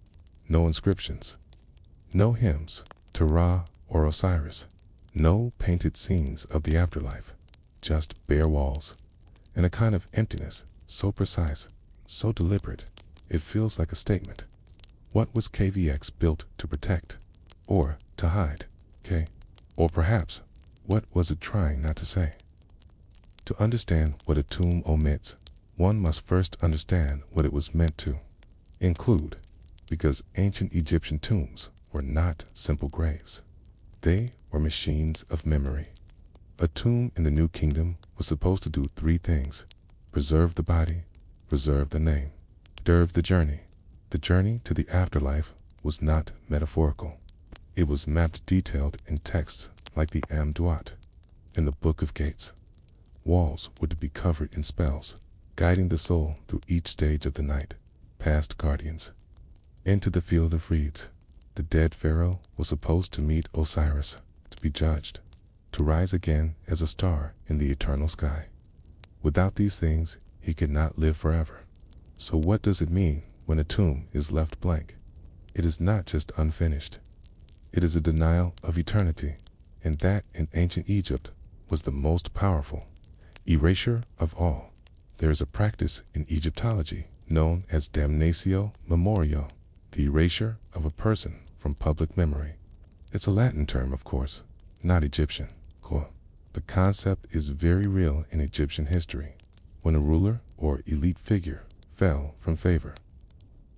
no inscriptions, no hymns to Ra or Osiris, no painted scenes of the afterlife, just bare walls, and a kind of emptiness so precise, so deliberate, it feels like a statement. What was KVX built to protect, or to hide? Or perhaps, what was it trying not to say? To understand what a tomb omits, one must first understand what it was meant to include, because ancient Egyptian tombs were not simple graves. They were machines of memory. A tomb in the New Kingdom was supposed to do three things: preserve the body, preserve the name, preserve the journey. The journey to the afterlife was not metaphorical. It was mapped detailed in texts like the Amduat in the Book of Gates. Walls were to be covered in spells, guiding the soul through each stage of the night, past guardians, into the field of reeds. The dead pharaoh was supposed to meet Osiris, to be judged, to rise again as a star in the eternal sky. Without these things, he could not live forever. So what does it mean when a tomb is left blank? It is not just unfinished. It is a denial of eternity, and that in ancient Egypt was the most powerful erasure of all. There is a practice in Egyptology known as damnatio memoriae, the erasure of a person from public memory. It's a Latin term, of course, not Egyptian. The concept is very real in Egyptian history. When a ruler or elite figure fell from favor,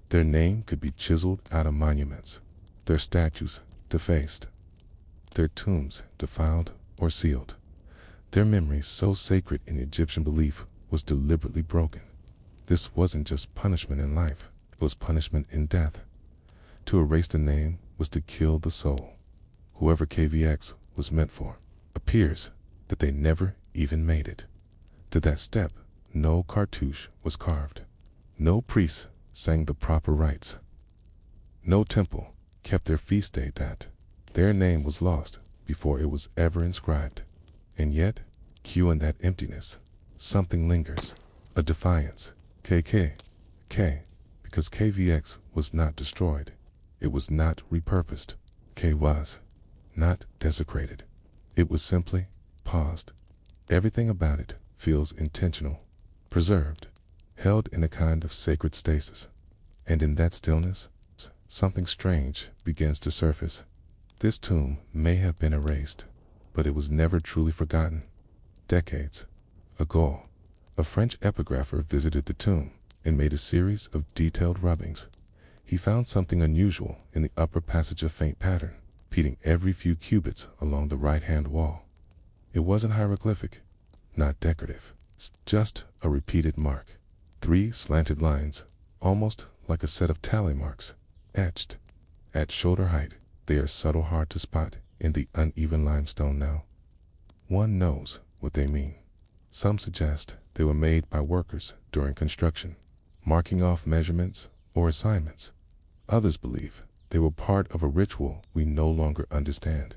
their name could be chiseled out of monuments, their statues defaced, their tombs defiled or sealed. Their memory, so sacred in Egyptian belief, was deliberately broken. This wasn't just punishment in life, it was punishment in death. To erase the name was to kill the soul. Whoever KVX was meant for. Appears that they never even made it. To that step, no cartouche was carved. No priest sang the proper rites. No temple kept their feast day that. Their name was lost before it was ever inscribed. And yet, in that emptiness, something lingers. A defiance. K, because KVX was not destroyed. It was not repurposed. K was not desecrated. It was simply paused. Everything about it feels intentional, preserved, held in a kind of sacred stasis. And in that stillness, something strange begins to surface. This tomb may have been erased, but it was never truly forgotten. Decades ago, a French epigrapher visited the tomb and made a series of detailed rubbings. He found something unusual in the upper passage of faint pattern, repeating every few cubits along the right-hand wall. It wasn't hieroglyphic, not decorative. It's just a repeated mark. 3 slanted lines, almost like a set of tally marks, etched at shoulder height. They are subtle, hard to spot in the uneven limestone now. One knows what they mean. Some suggest they were made by workers during construction, marking off measurements or assignments. Others believe they were part of a ritual we no longer understand.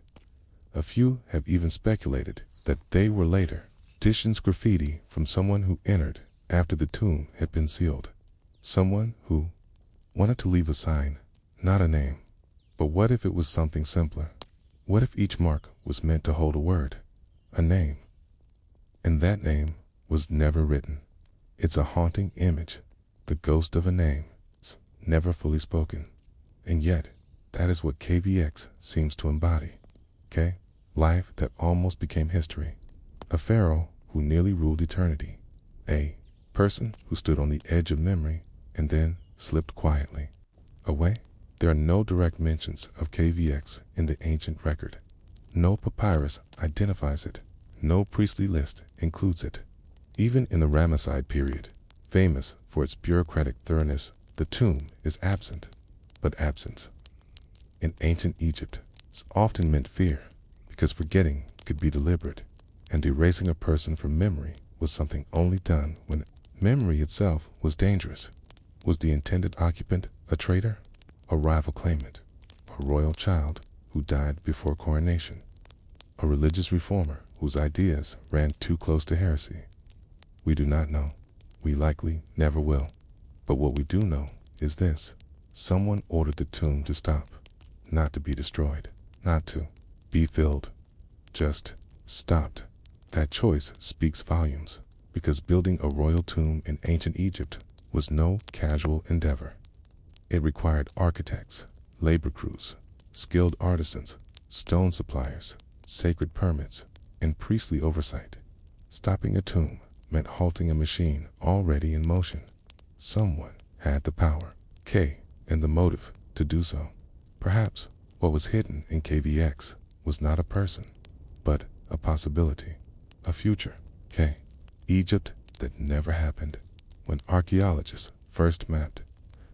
A few have even speculated that they were later additions graffiti from someone who entered after the tomb had been sealed. Someone who wanted to leave a sign, not a name. But what if it was something simpler? What if each mark was meant to hold a word, a name? And that name was never written. It's a haunting image, the ghost of a name, never fully spoken. And yet, that is what KVX seems to embody. Life that almost became history. A pharaoh who nearly ruled eternity. A person who stood on the edge of memory and then slipped quietly away. There are no direct mentions of KVX in the ancient record. No papyrus identifies it. No priestly list includes it. Even in the Ramesside period, famous for its bureaucratic thoroughness, the tomb is absent. But absence in ancient Egypt often meant fear, because forgetting could be deliberate, and erasing a person from memory was something only done when memory itself was dangerous. Was the intended occupant a traitor, a rival claimant, a royal child who died before coronation, a religious reformer whose ideas ran too close to heresy? We do not know. We likely never will. But what we do know is this. Someone ordered the tomb to stop, not to be destroyed, not to be filled, just stopped. That choice speaks volumes, because building a royal tomb in ancient Egypt was no casual endeavor. It required architects, labor crews, skilled artisans, stone suppliers, sacred permits, and priestly oversight. Stopping a tomb meant halting a machine already in motion. Someone had the power, and the motive to do so. Perhaps what was hidden in KVX was not a person, but a possibility, a future. Egypt that never happened. When archaeologists first mapped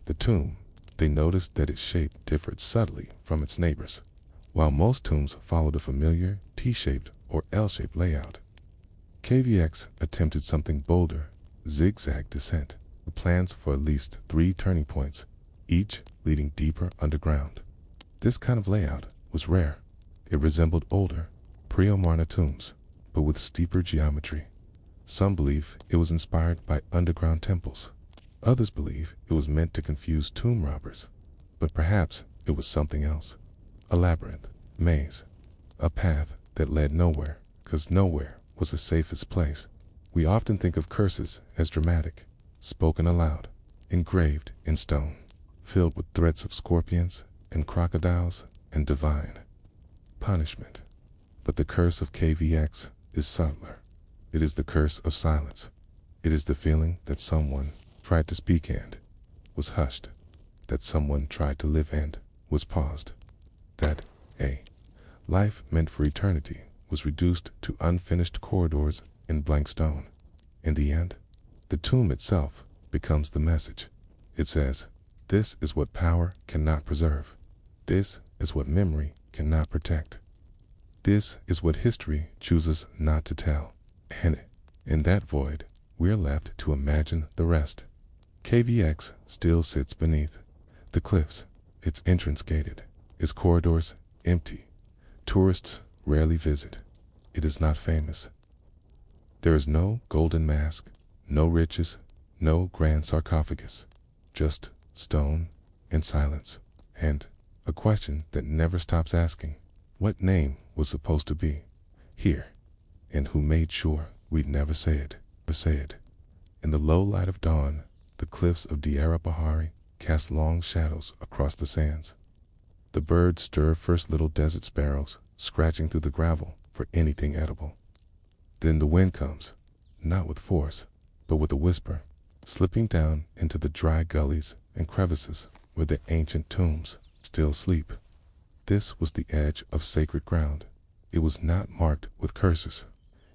the tomb, they noticed that its shape differed subtly from its neighbors. While most tombs followed a familiar T-shaped or L-shaped layout, KVX attempted something bolder, zigzag descent, with plans for at least 3 turning points, each leading deeper underground. This kind of layout was rare. It resembled older, pre-Amarna tombs, but with steeper geometry. Some believe it was inspired by underground temples. Others believe it was meant to confuse tomb robbers, but perhaps it was something else. A labyrinth, maze, a path that led nowhere, because nowhere was the safest place. We often think of curses as dramatic, spoken aloud, engraved in stone, filled with threats of scorpions and crocodiles and divine punishment. But the curse of KVX is subtler. It is the curse of silence. It is the feeling that someone tried to speak and was hushed, that someone tried to live and was paused, that a life meant for eternity was reduced to unfinished corridors in blank stone. In the end, the tomb itself becomes the message. It says, this is what power cannot preserve. This is what memory cannot protect. This is what history chooses not to tell. And in that void, we're left to imagine the rest. KVX still sits beneath the cliffs, its entrance gated, its corridors empty. Tourists rarely visit. It is not famous. There is no golden mask, no riches, no grand sarcophagus, just stone and silence, and a question that never stops asking, what name was supposed to be here, and who made sure we'd never say it. In the low light of dawn, the cliffs of Diyara Bahari cast long shadows across the sands. The birds stir first little desert sparrows, scratching through the gravel for anything edible. Then the wind comes, not with force, but with a whisper, slipping down into the dry gullies and crevices where the ancient tombs still sleep. This was the edge of sacred ground. It was not marked with curses.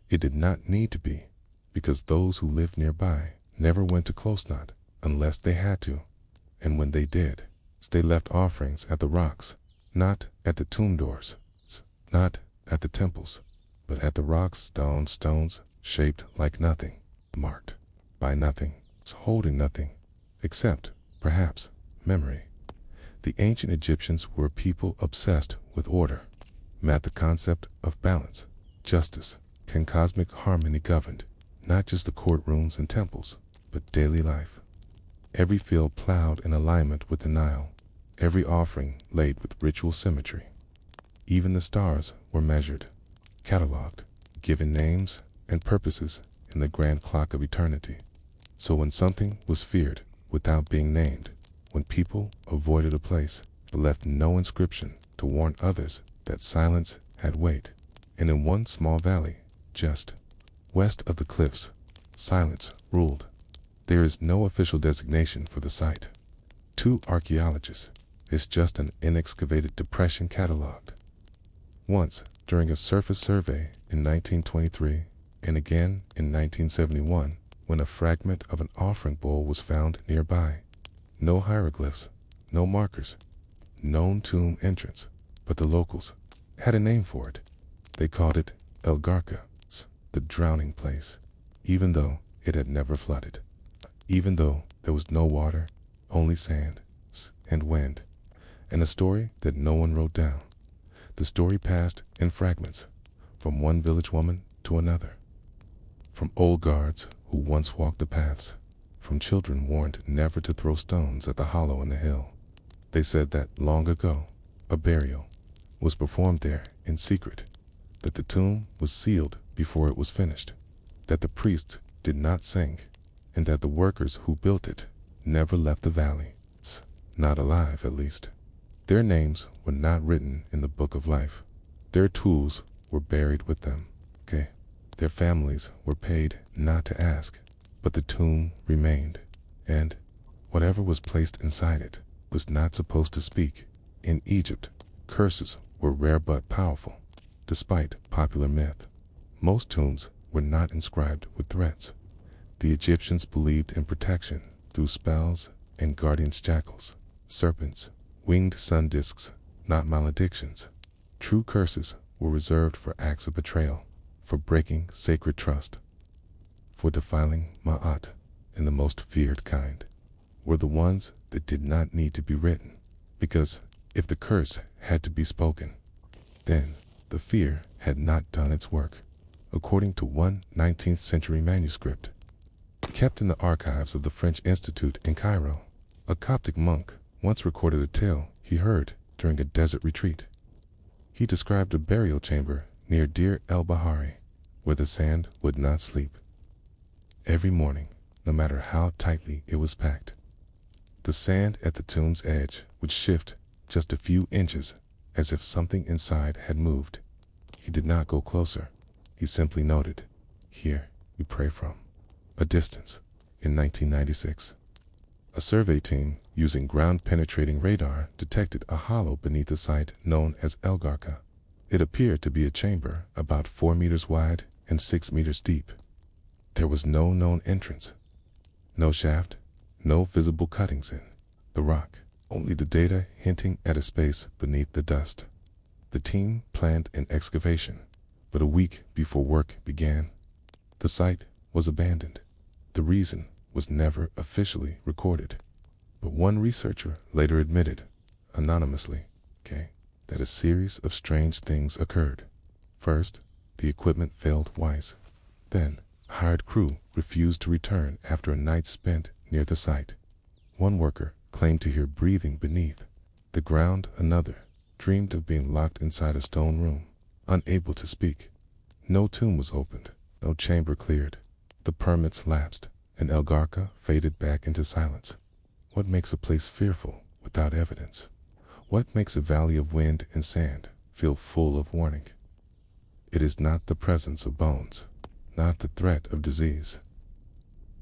It did not need to be, because those who lived nearby never went to close knot unless they had to, and when they did, they left offerings at the rocks, not at the tomb doors, not at the temples, but at the rocks, stones shaped like nothing, marked by nothing, holding nothing, except, perhaps, memory. The ancient Egyptians were a people obsessed with order. The concept of balance, justice, and cosmic harmony governed not just the courtrooms and temples, but daily life. Every field plowed in alignment with the Nile, every offering laid with ritual symmetry. Even the stars were measured, cataloged, given names and purposes in the grand clock of eternity. So when something was feared without being named, when people avoided a place but left no inscription to warn others that silence had weight, and in one small valley, just west of the cliffs, silence ruled. There is no official designation for the site. To archaeologists, it's just an inexcavated depression cataloged. Once, during a surface survey in 1923, and again in 1971, when a fragment of an offering bowl was found nearby. No hieroglyphs, no markers, known tomb entrance, but the locals had a name for it. They called it El Garka, the drowning place, even though it had never flooded, even though there was no water, only sand and wind, and a story that no one wrote down. The story passed in fragments, from one village woman to another, from old guards who once walked the paths, from children warned never to throw stones at the hollow in the hill. They said that long ago, a burial was performed there in secret, that the tomb was sealed before it was finished, that the priests did not sing, and that the workers who built it never left the valley, not alive at least. Their names were not written in the book of life. Their tools were buried with them. Their families were paid not to ask, but the tomb remained, and whatever was placed inside it was not supposed to speak. In Egypt, curses were rare but powerful. Despite popular myth, most tombs were not inscribed with threats. The Egyptians believed in protection through spells and guardians' jackals, serpents, winged sun discs, not maledictions. True curses were reserved for acts of betrayal, for breaking sacred trust, for defiling Ma'at, and the most feared kind were the ones that did not need to be written, because if the curse had to be spoken, then the fear had not done its work. According to one 19th century manuscript, kept in the archives of the French Institute in Cairo, a Coptic monk once recorded a tale he heard during a desert retreat. He described a burial chamber near Deir el-Bahari, where the sand would not sleep. Every morning, no matter how tightly it was packed, the sand at the tomb's edge would shift just a few inches, as if something inside had moved. He did not go closer. He simply noted, "Here we pray from a distance." In 1996, a survey team using ground-penetrating radar detected a hollow beneath the site known as El Garka. It appeared to be a chamber about 4 meters wide and 6 meters deep. There was no known entrance, no shaft, no visible cuttings in the rock, only the data hinting at a space beneath the dust. The team planned an excavation, but a week before work began, the site was abandoned. The reason was never officially recorded, but one researcher later admitted, anonymously, that a series of strange things occurred. First, the equipment failed twice. Then, a hired crew refused to return after a night spent near the site. One worker claimed to hear breathing beneath the ground. Another dreamed of being locked inside a stone room, unable to speak. No tomb was opened, no chamber cleared. The permits lapsed, and El Garka faded back into silence. What makes a place fearful without evidence? What makes a valley of wind and sand feel full of warning? It is not the presence of bones, not the threat of disease,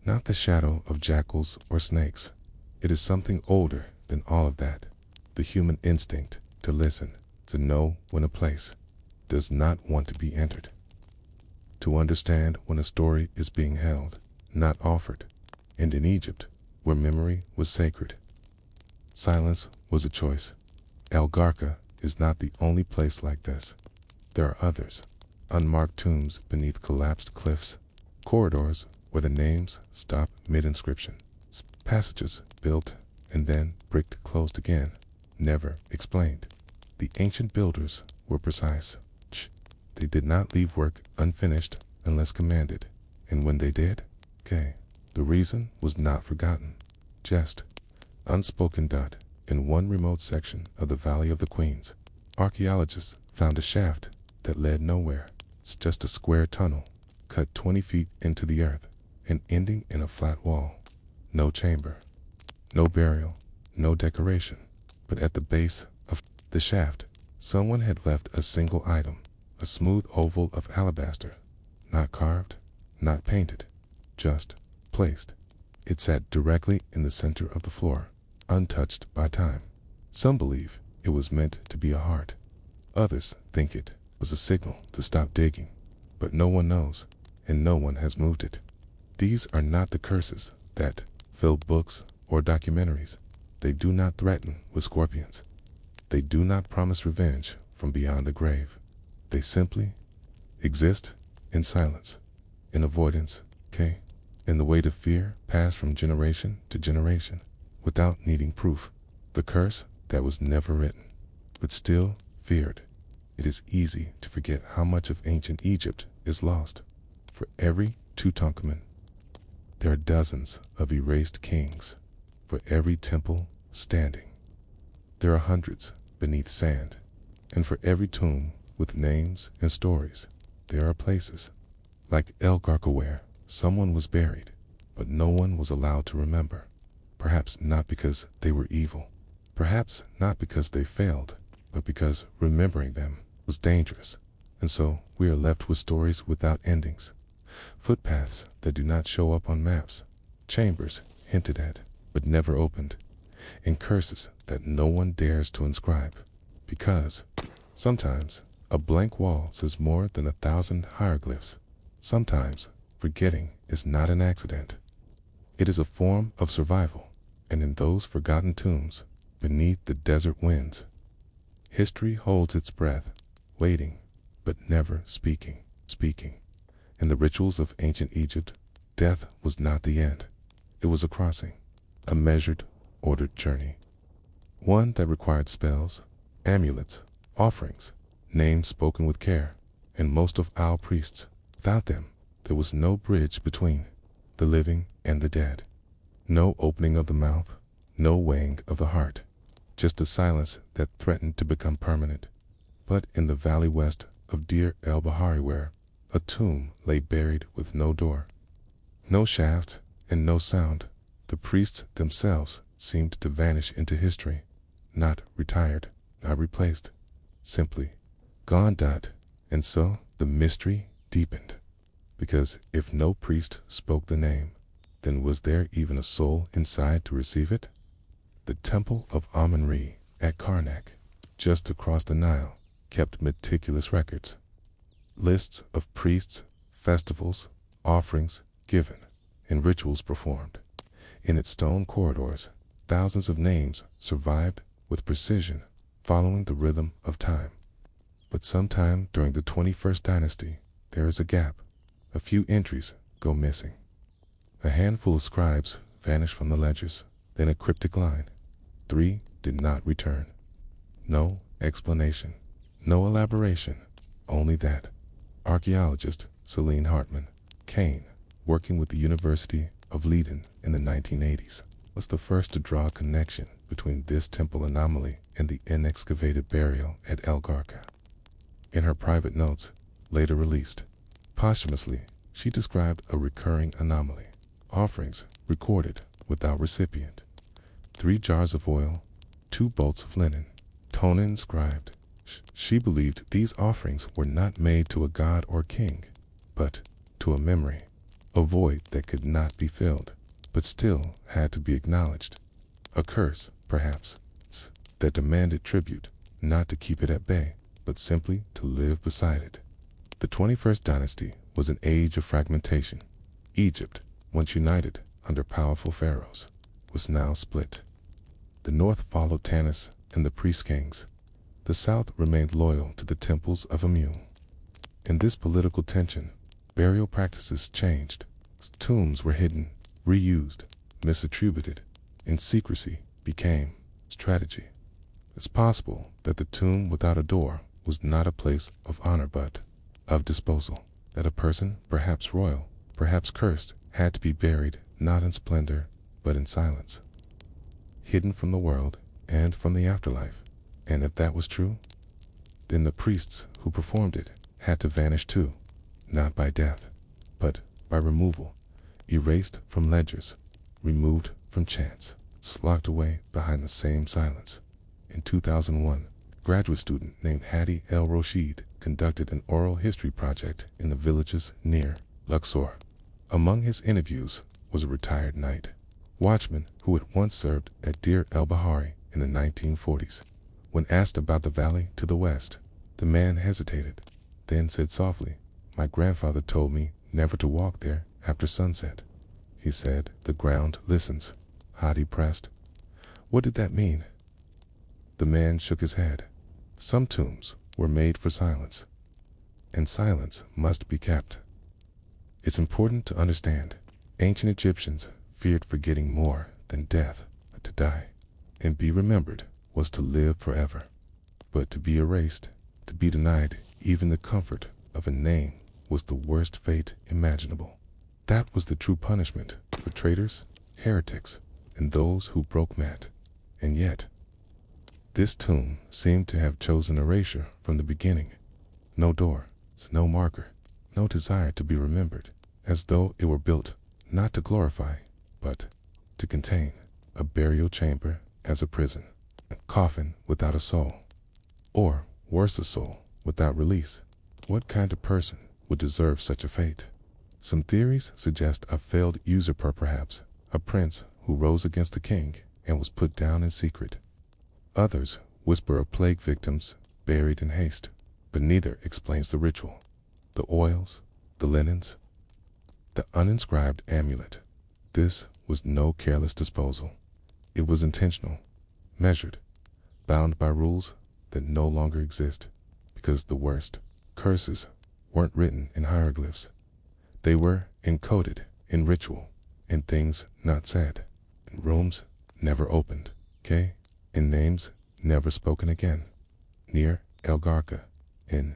not the shadow of jackals or snakes. It is something older than all of that, the human instinct to listen, to know when a place does not want to be entered, to understand when a story is being held, not offered. And in Egypt, where memory was sacred, silence was a choice. El Garka is not the only place like this. There are others, unmarked tombs beneath collapsed cliffs, corridors where the names stop mid-inscription, passages built and then bricked closed again, never explained. The ancient builders were precise. They did not leave work unfinished unless commanded, and when they did, the reason was not forgotten, just unspoken. In one remote section of the Valley of the Queens, archaeologists found a shaft that led nowhere. It's just a square tunnel, cut 20 feet into the earth and ending in a flat wall. No chamber, no burial, no decoration. But at the base of the shaft, someone had left a single item, a smooth oval of alabaster, not carved, not painted, just placed. It sat directly in the center of the floor, untouched by time. Some believe it was meant to be a heart. Others think it was a signal to stop digging. But no one knows, and no one has moved it. These are not the curses that fill books or documentaries. They do not threaten with scorpions. They do not promise revenge from beyond the grave. They simply exist in silence, in avoidance, in the weight of fear passed from generation to generation, without needing proof. The curse that was never written, but still feared. It is easy to forget how much of ancient Egypt is lost. For every Tutankhamun, there are dozens of erased kings. For every temple standing, there are hundreds beneath sand. And for every tomb with names and stories, there are places. Like El Garka where someone was buried, but no one was allowed to remember. Perhaps not because they were evil. Perhaps not because they failed, but because remembering them was dangerous. And so we are left with stories without endings. Footpaths that do not show up on maps. Chambers hinted at, but never opened. And curses that no one dares to inscribe. Because sometimes a blank wall says more than 1,000 hieroglyphs. Sometimes forgetting is not an accident. It is a form of survival. And in those forgotten tombs, beneath the desert winds, history holds its breath, waiting, but never speaking. In the rituals of ancient Egypt, death was not the end. It was a crossing, a measured, ordered journey. One that required spells, amulets, offerings, names spoken with care, and most of our priests, without them, there was no bridge between the living and the dead. No opening of the mouth, no weighing of the heart, just a silence that threatened to become permanent. But in the valley west of Deir el-Bahari, where a tomb lay buried with no door, no shaft, and no sound, the priests themselves seemed to vanish into history, not retired, not replaced, simply gone. And so the mystery deepened, because if no priest spoke the name, then was there even a soul inside to receive it? The temple of Amun-Re at Karnak, just across the Nile, kept meticulous records. Lists of priests, festivals, offerings given, and rituals performed. In its stone corridors, thousands of names survived with precision, following the rhythm of time. But sometime during the 21st dynasty, there is a gap. A few entries go missing. A handful of scribes vanish from the ledgers, then a cryptic line. 3 did not return. No explanation, no elaboration, only that. Archaeologist Celine Hartman Kane, working with the University of Leiden in the 1980s, was the first to draw a connection between this temple anomaly and the inexcavated burial at El Garka. In her private notes, later released posthumously, she described a recurring anomaly. Offerings recorded without recipient. 3 jars of oil, 2 bolts of linen, tone inscribed. She believed these offerings were not made to a god or king, but to a memory, a void that could not be filled, but still had to be acknowledged. A curse, perhaps, that demanded tribute, not to keep it at bay, but simply to live beside it. The 21st dynasty was an age of fragmentation. Egypt, once united under powerful pharaohs, was now split. The north followed Tanis and the priest kings. The south remained loyal to the temples of Amun. In this political tension, burial practices changed. Tombs were hidden, reused, misattributed, and secrecy became strategy. It's possible that the tomb without a door was not a place of honor but of disposal, that a person, perhaps royal, perhaps cursed, had to be buried not in splendor but in silence, hidden from the world and from the afterlife. And if that was true, then the priests who performed it had to vanish too, not by death, but by removal, erased from ledgers, removed from chants, locked away behind the same silence. In 2001, a graduate student named Hadi El-Roshid conducted an oral history project in the villages near Luxor. Among his interviews was a retired night watchman who had once served at Deir el-Bahari in the 1940s. When asked about the valley to the west, the man hesitated, then said softly, "My grandfather told me never to walk there after sunset." He said, "The ground listens." Hadi pressed, "What did that mean?" The man shook his head. Some tombs were made for silence, and silence must be kept. It's important to understand, ancient Egyptians feared forgetting more than death, to die and be remembered was to live forever. But to be erased, to be denied even the comfort of a name, was the worst fate imaginable. That was the true punishment for traitors, heretics, and those who broke Mat. And yet, this tomb seemed to have chosen erasure from the beginning. No door, no marker, no desire to be remembered, as though it were built not to glorify, but to contain. A burial chamber as a prison, a coffin without a soul, or worse, a soul without release. What kind of person would deserve such a fate? Some theories suggest a failed usurper, perhaps, a prince who rose against the king and was put down in secret. Others whisper of plague victims buried in haste, but neither explains the ritual, the oils, the linens, the uninscribed amulet. This was no careless disposal. It was intentional, measured, bound by rules that no longer exist, because the worst curses weren't written in hieroglyphs. They were encoded in ritual, in things not said, in rooms never opened, in names never spoken again. Near El Garka, In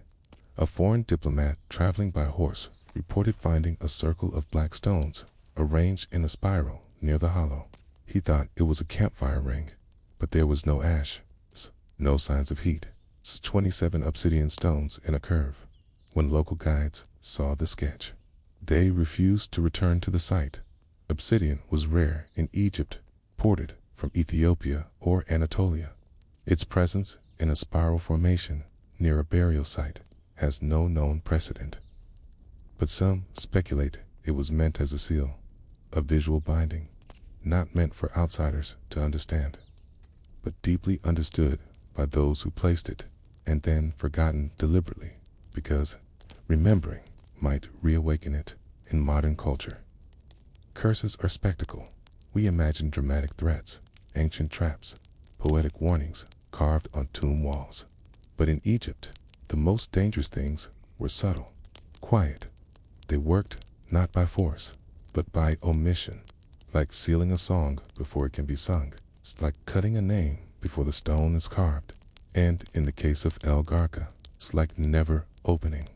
a foreign diplomat traveling by horse reported finding a circle of black stones arranged in a spiral near the hollow. He thought it was a campfire ring, but there was no ash, no signs of heat. 27 obsidian stones in a curve. When local guides saw the sketch, they refused to return to the site. Obsidian was rare in Egypt, imported from Ethiopia or Anatolia. Its presence in a spiral formation near a burial site has no known precedent. But some speculate it was meant as a seal, a visual binding, not meant for outsiders to understand, but deeply understood by those who placed it and then forgotten deliberately, because remembering might reawaken it in modern culture. Curses are spectacle. We imagine dramatic threats, ancient traps, poetic warnings carved on tomb walls. But in Egypt, the most dangerous things were subtle, quiet. They worked not by force, but by omission, like sealing a song before it can be sung. It's like cutting a name before the stone is carved. And in the case of El Garka, it's like never opening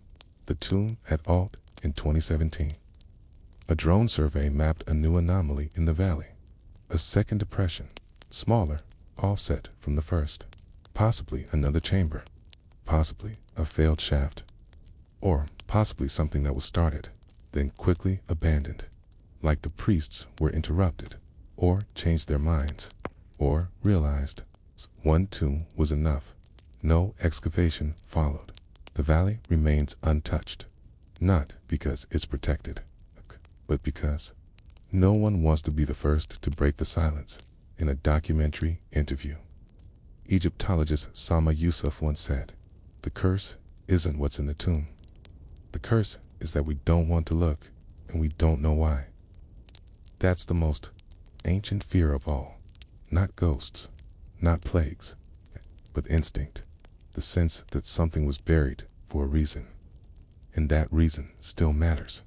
the tomb at Alt in 2017. A drone survey mapped a new anomaly in the valley, a second depression, smaller, offset from the first, possibly another chamber, possibly a failed shaft, or possibly something that was started, then quickly abandoned, like the priests were interrupted, or changed their minds, or realized one tomb was enough. No excavation followed. The valley remains untouched, not because it's protected, but because no one wants to be the first to break the silence. In a documentary interview, Egyptologist Sama Yusuf once said, "The curse isn't what's in the tomb. The curse is that we don't want to look, and we don't know why." That's the most ancient fear of all. Not ghosts, not plagues, but instinct. The sense that something was buried for a reason. And that reason still matters,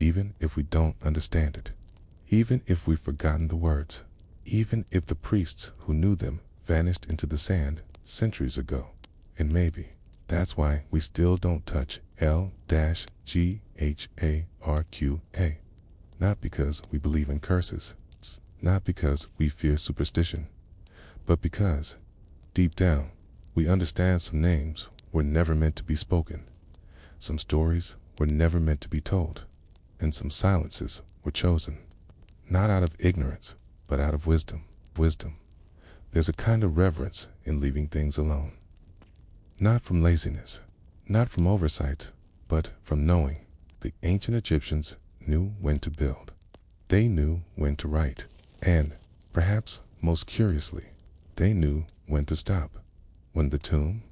even if we don't understand it. Even if we've forgotten the words. Even if the priests who knew them vanished into the sand centuries ago. And maybe that's why we still don't touch L-G-H-A-R-Q-A. Not because we believe in curses, not because we fear superstition, but because, deep down, we understand some names were never meant to be spoken, some stories were never meant to be told, and some silences were chosen, not out of ignorance, but out of wisdom. There's a kind of reverence in leaving things alone. Not from laziness, not from oversight, but from knowing. The ancient Egyptians knew when to build. They knew when to write. And, perhaps most curiously, they knew when to stop. When the tomb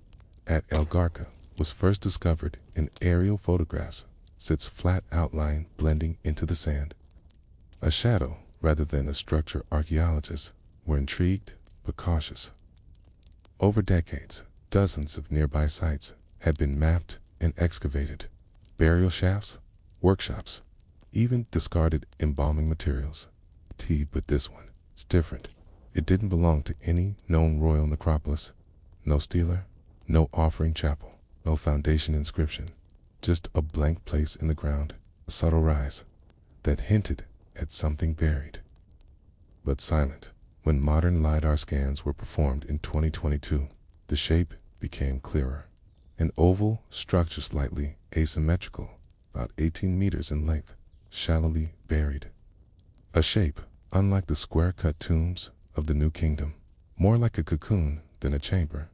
at El Garka was first discovered in aerial photographs, its flat outline blending into the sand, a shadow rather than a structure. Archaeologists were intrigued but cautious. Over decades, dozens of nearby sites had been mapped and excavated. Burial shafts, workshops, even discarded embalming materials. But this one, it's different. It didn't belong to any known royal necropolis. No steeler, no offering chapel, no foundation inscription. Just a blank place in the ground, a subtle rise that hinted at something buried. But silent. When modern LiDAR scans were performed in 2022, the shape became clearer. An oval structure slightly asymmetrical, about 18 meters in length, shallowly buried. A shape, unlike the square-cut tombs of the New Kingdom, more like a cocoon than a chamber.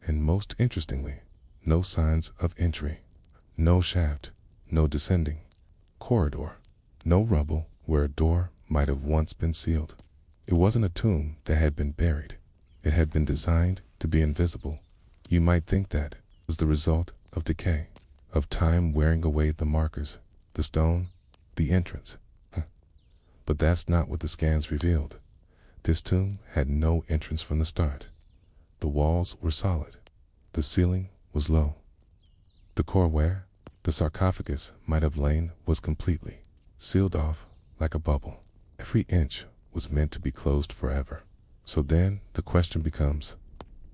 And most interestingly, no signs of entry. No shaft, no descending corridor, no rubble where a door might have once been sealed. It wasn't a tomb that had been buried. It had been designed to be invisible. You might think that was the result of decay, of time wearing away the markers, the stone, the entrance. But that's not what the scans revealed. This tomb had no entrance from the start. The walls were solid. The ceiling was low. The core where the sarcophagus might have lain was completely sealed off like a bubble. Every inch was meant to be closed forever. So then the question becomes,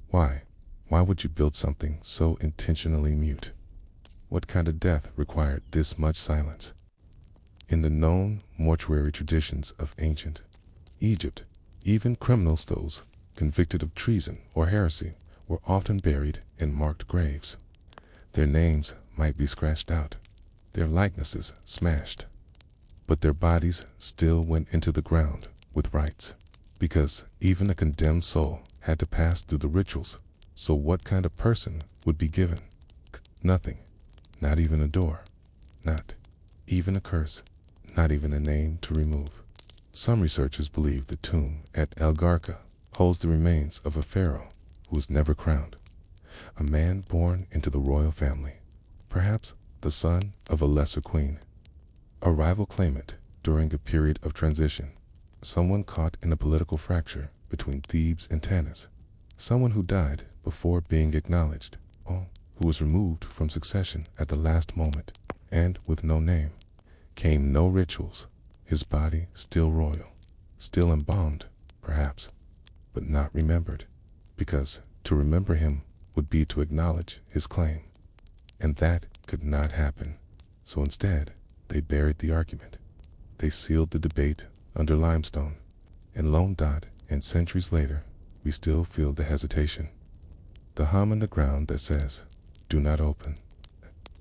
why? Why would you build something so intentionally mute? What kind of death required this much silence? In the known mortuary traditions of ancient Egypt, even criminals, those convicted of treason or heresy, were often buried in marked graves. Their names might be scratched out, their likenesses smashed, but their bodies still went into the ground with rites, because even a condemned soul had to pass through the rituals. So what kind of person would be given? Nothing, not even a door, not even a curse, not even a name to remove. Some researchers believe the tomb at El Garka holds the remains of a pharaoh who was never crowned, a man born into the royal family, perhaps the son of a lesser queen, a rival claimant during a period of transition, someone caught in a political fracture between Thebes and Tanis, someone who died before being acknowledged, or who was removed from succession at the last moment, and with no name. Came no rituals, his body still royal, still embalmed, perhaps, but not remembered, because to remember him would be to acknowledge his claim, and that could not happen. So instead, they buried the argument. They sealed the debate under limestone, and lone dot, and centuries later, we still feel the hesitation, the hum in the ground that says, "Do not open."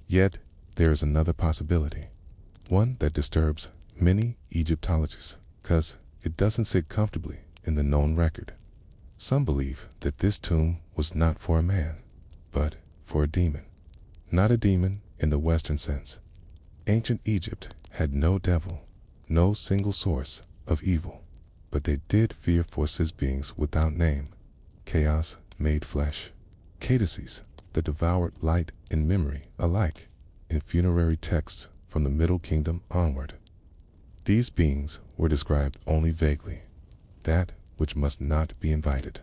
Yet, there is another possibility, one that disturbs many Egyptologists, because it doesn't sit comfortably in the known record. Some believe that this tomb was not for a man, but for a demon. Not a demon in the Western sense. Ancient Egypt had no devil, no single source of evil, but they did fear forces, beings without name, chaos made flesh, cadices that devoured light and memory alike, in funerary texts from the Middle Kingdom onward. These beings were described only vaguely, that which must not be invited,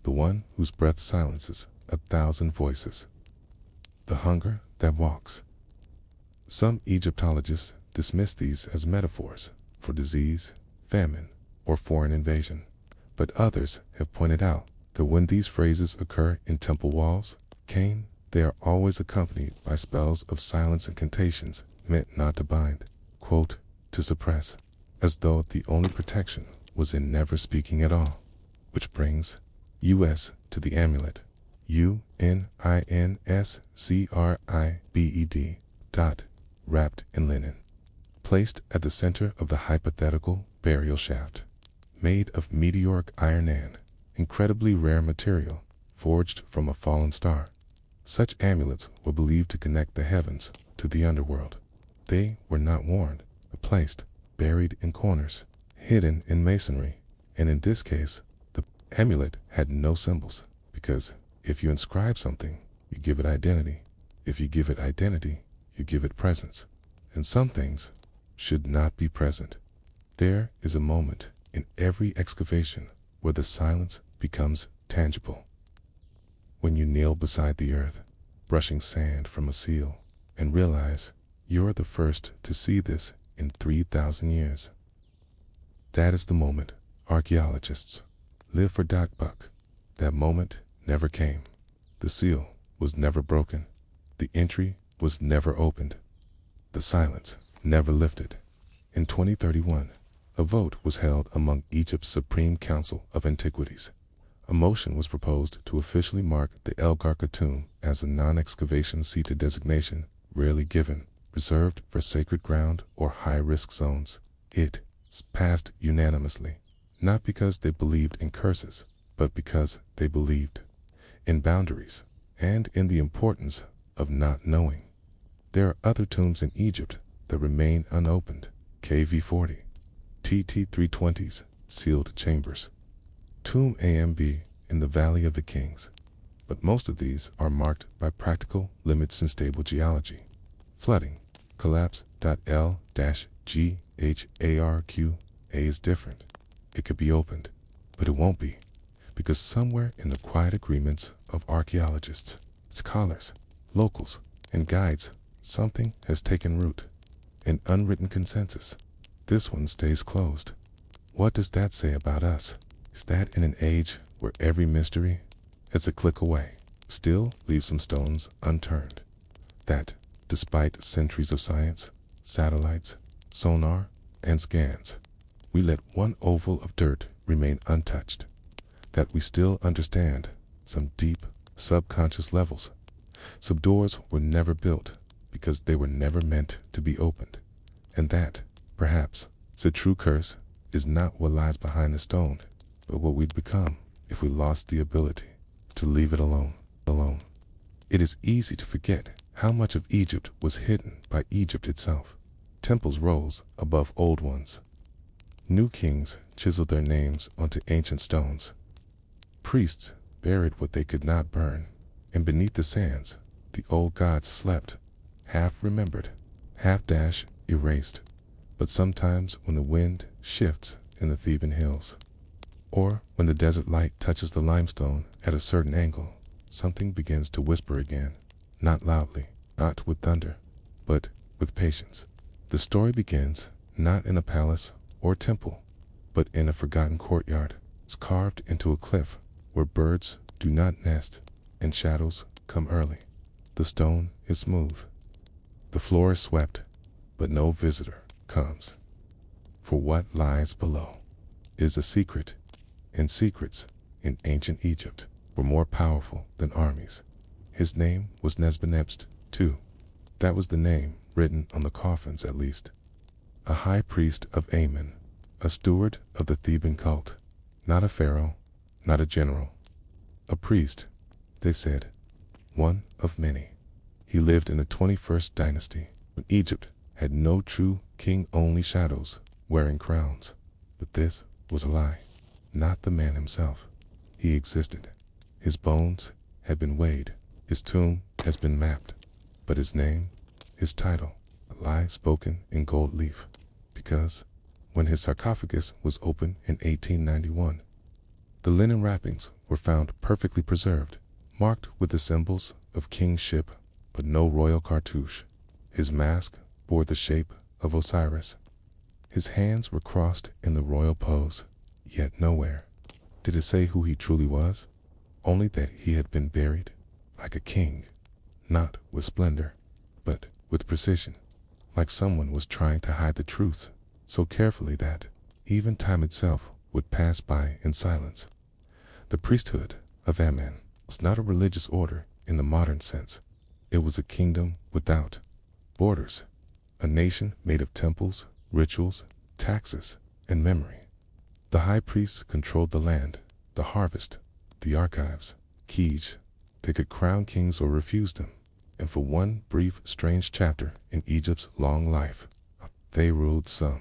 the one whose breath silences 1,000 voices, the hunger that walks. Some Egyptologists dismiss these as metaphors for disease, famine, or foreign invasion, but others have pointed out that when these phrases occur in temple walls, Cain, they are always accompanied by spells of silence and incantations meant not to bind, quote, to suppress, as though the only protection was in never speaking at all. Which brings us to the amulet, UNINSCRIBED, dot, wrapped in linen, placed at the center of the hypothetical burial shaft, made of meteoric iron and incredibly rare material forged from a fallen star. Such amulets were believed to connect the heavens to the underworld. They were not worn, but placed, buried in corners, hidden in masonry, and in this case, the amulet had no symbols, because if you inscribe something, you give it identity. If you give it identity, you give it presence. And some things should not be present. There is a moment in every excavation where the silence becomes tangible. When you kneel beside the earth, brushing sand from a seal, and realize you're the first to see this in 3,000 years. That is the moment archaeologists live for. Buck. That moment never came. The seal was never broken. The entry was never opened. The silence never lifted. In 2031, a vote was held among Egypt's Supreme Council of Antiquities. A motion was proposed to officially mark the El Garka tomb as a non-excavation site designation rarely given, reserved for sacred ground or high-risk zones. It passed unanimously, not because they believed in curses, but because they believed in boundaries and in the importance of not knowing. There are other tombs in Egypt that remain unopened, KV40, TT320s, sealed chambers, Tomb AMB in the Valley of the Kings, but most of these are marked by practical limits in stable geology. Flooding, collapse. L-GHARQA is different. It could be opened, but it won't be, because somewhere in the quiet agreements of archaeologists, scholars, locals, and guides, something has taken root, an unwritten consensus. This one stays closed. What does that say about us? Is that in an age where every mystery is a click away, still leaves some stones unturned? That Despite centuries of science, satellites, sonar, and scans, we let one oval of dirt remain untouched. That we still understand some deep, subconscious levels. Some doors were never built because they were never meant to be opened. And that, perhaps, the true curse is not what lies behind the stone, but what we'd become if we lost the ability to leave it alone. It is easy to forget how much of Egypt was hidden by Egypt itself. Temples rose above old ones. New kings chiseled their names onto ancient stones. Priests buried what they could not burn, and beneath the sands, the old gods slept, half remembered, half erased. But sometimes when the wind shifts in the Theban hills, or when the desert light touches the limestone at a certain angle, something begins to whisper again, not loudly, not with thunder, but with patience. The story begins not in a palace or temple, but in a forgotten courtyard. It's carved into a cliff where birds do not nest and shadows come early. The stone is smooth. The floor is swept, but no visitor comes. For what lies below is a secret, and secrets in ancient Egypt were more powerful than armies. His name was Nesbenebst, too. That was the name written on the coffins, at least. A high priest of Amen, a steward of the Theban cult, not a pharaoh, not a general. A priest, they said, one of many. He lived in the 21st dynasty, when Egypt had no true king, only shadows wearing crowns. But this was a lie, not the man himself. He existed. His bones had been weighed, his tomb has been mapped, but his name, his title, a lie spoken in gold leaf. Because when his sarcophagus was opened in 1891, the linen wrappings were found perfectly preserved, marked with the symbols of kingship, but no royal cartouche. His mask bore the shape of Osiris. His hands were crossed in the royal pose, yet nowhere did it say who he truly was, only that he had been buried like a king, not with splendor, but with precision, like someone was trying to hide the truth so carefully that even time itself would pass by in silence. The priesthood of Amen was not a religious order in the modern sense. It was a kingdom without borders, a nation made of temples, rituals, taxes, and memory. The high priests controlled the land, the harvest, the archives, keys. They could crown kings or refuse them, and for one brief, strange chapter in Egypt's long life, they ruled some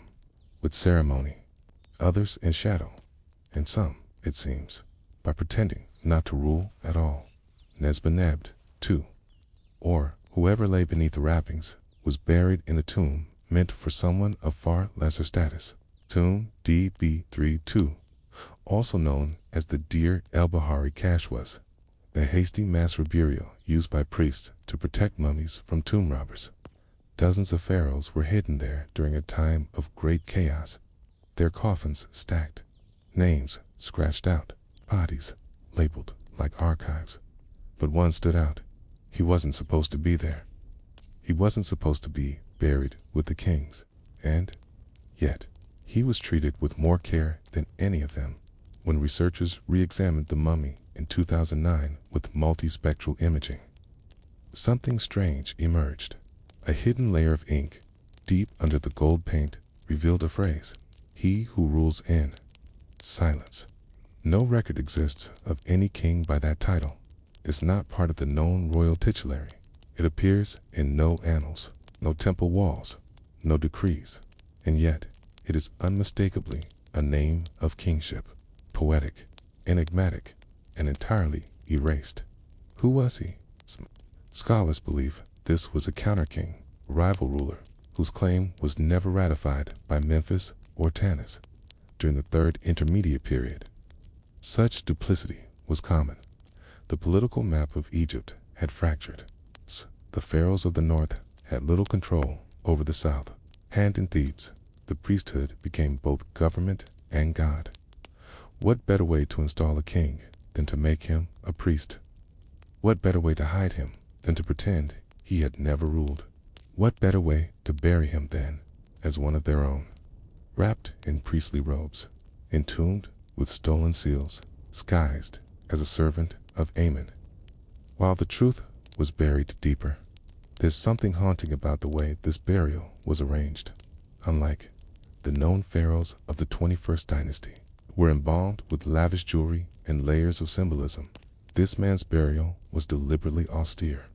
with ceremony, others in shadow, and some, it seems, by pretending not to rule at all. Nesbenebd, too, or whoever lay beneath the wrappings, was buried in a tomb meant for someone of far lesser status. Tomb DB32, also known as the Deir el-Bahari cache, was the hasty mass burial used by priests to protect mummies from tomb robbers. Dozens of pharaohs were hidden there during a time of great chaos, their coffins stacked, names scratched out, bodies labeled like archives. But one stood out. He wasn't supposed to be there. He wasn't supposed to be buried with the kings, and yet he was treated with more care than any of them. When researchers re-examined the mummy in 2009 with multispectral imaging, something strange emerged. A hidden layer of ink, deep under the gold paint, revealed a phrase: "He who rules in silence." No record exists of any king by that title. It's not part of the known royal titulary. It appears in no annals, no temple walls, no decrees, and yet it is unmistakably a name of kingship, poetic, enigmatic, and entirely erased. Who was he? Scholars believe this was a counter-king, rival ruler, whose claim was never ratified by Memphis or Tanis during the Third Intermediate Period. Such duplicity was common. The political map of Egypt had fractured. The pharaohs of the north had little control over the south. Hand in Thebes, the priesthood became both government and god. What better way to install a king than to make him a priest? What better way to hide him than to pretend he had never ruled? What better way to bury him than as one of their own, wrapped in priestly robes, entombed with stolen seals, disguised as a servant of Ammon? While the truth was buried deeper, there's something haunting about the way this burial was arranged. Unlike the known pharaohs of the 21st dynasty, were embalmed with lavish jewelry and layers of symbolism, this man's burial was deliberately austere.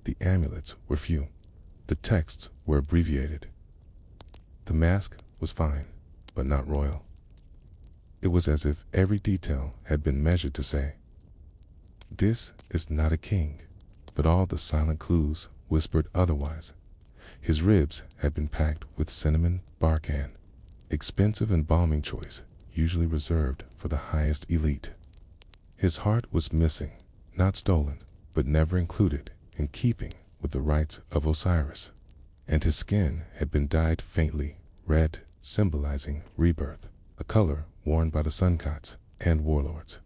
The amulets were few. The texts were abbreviated. The mask was fine, but not royal. It was as if every detail had been measured to say, "This is not a king," but all the silent clues whispered otherwise. His ribs had been packed with cinnamon bark, expensive embalming choice usually reserved for the highest elite. His heart was missing, not stolen, but never included, in keeping with the rites of Osiris. And his skin had been dyed faintly red, symbolizing rebirth, a color worn by the sun gods and warlords.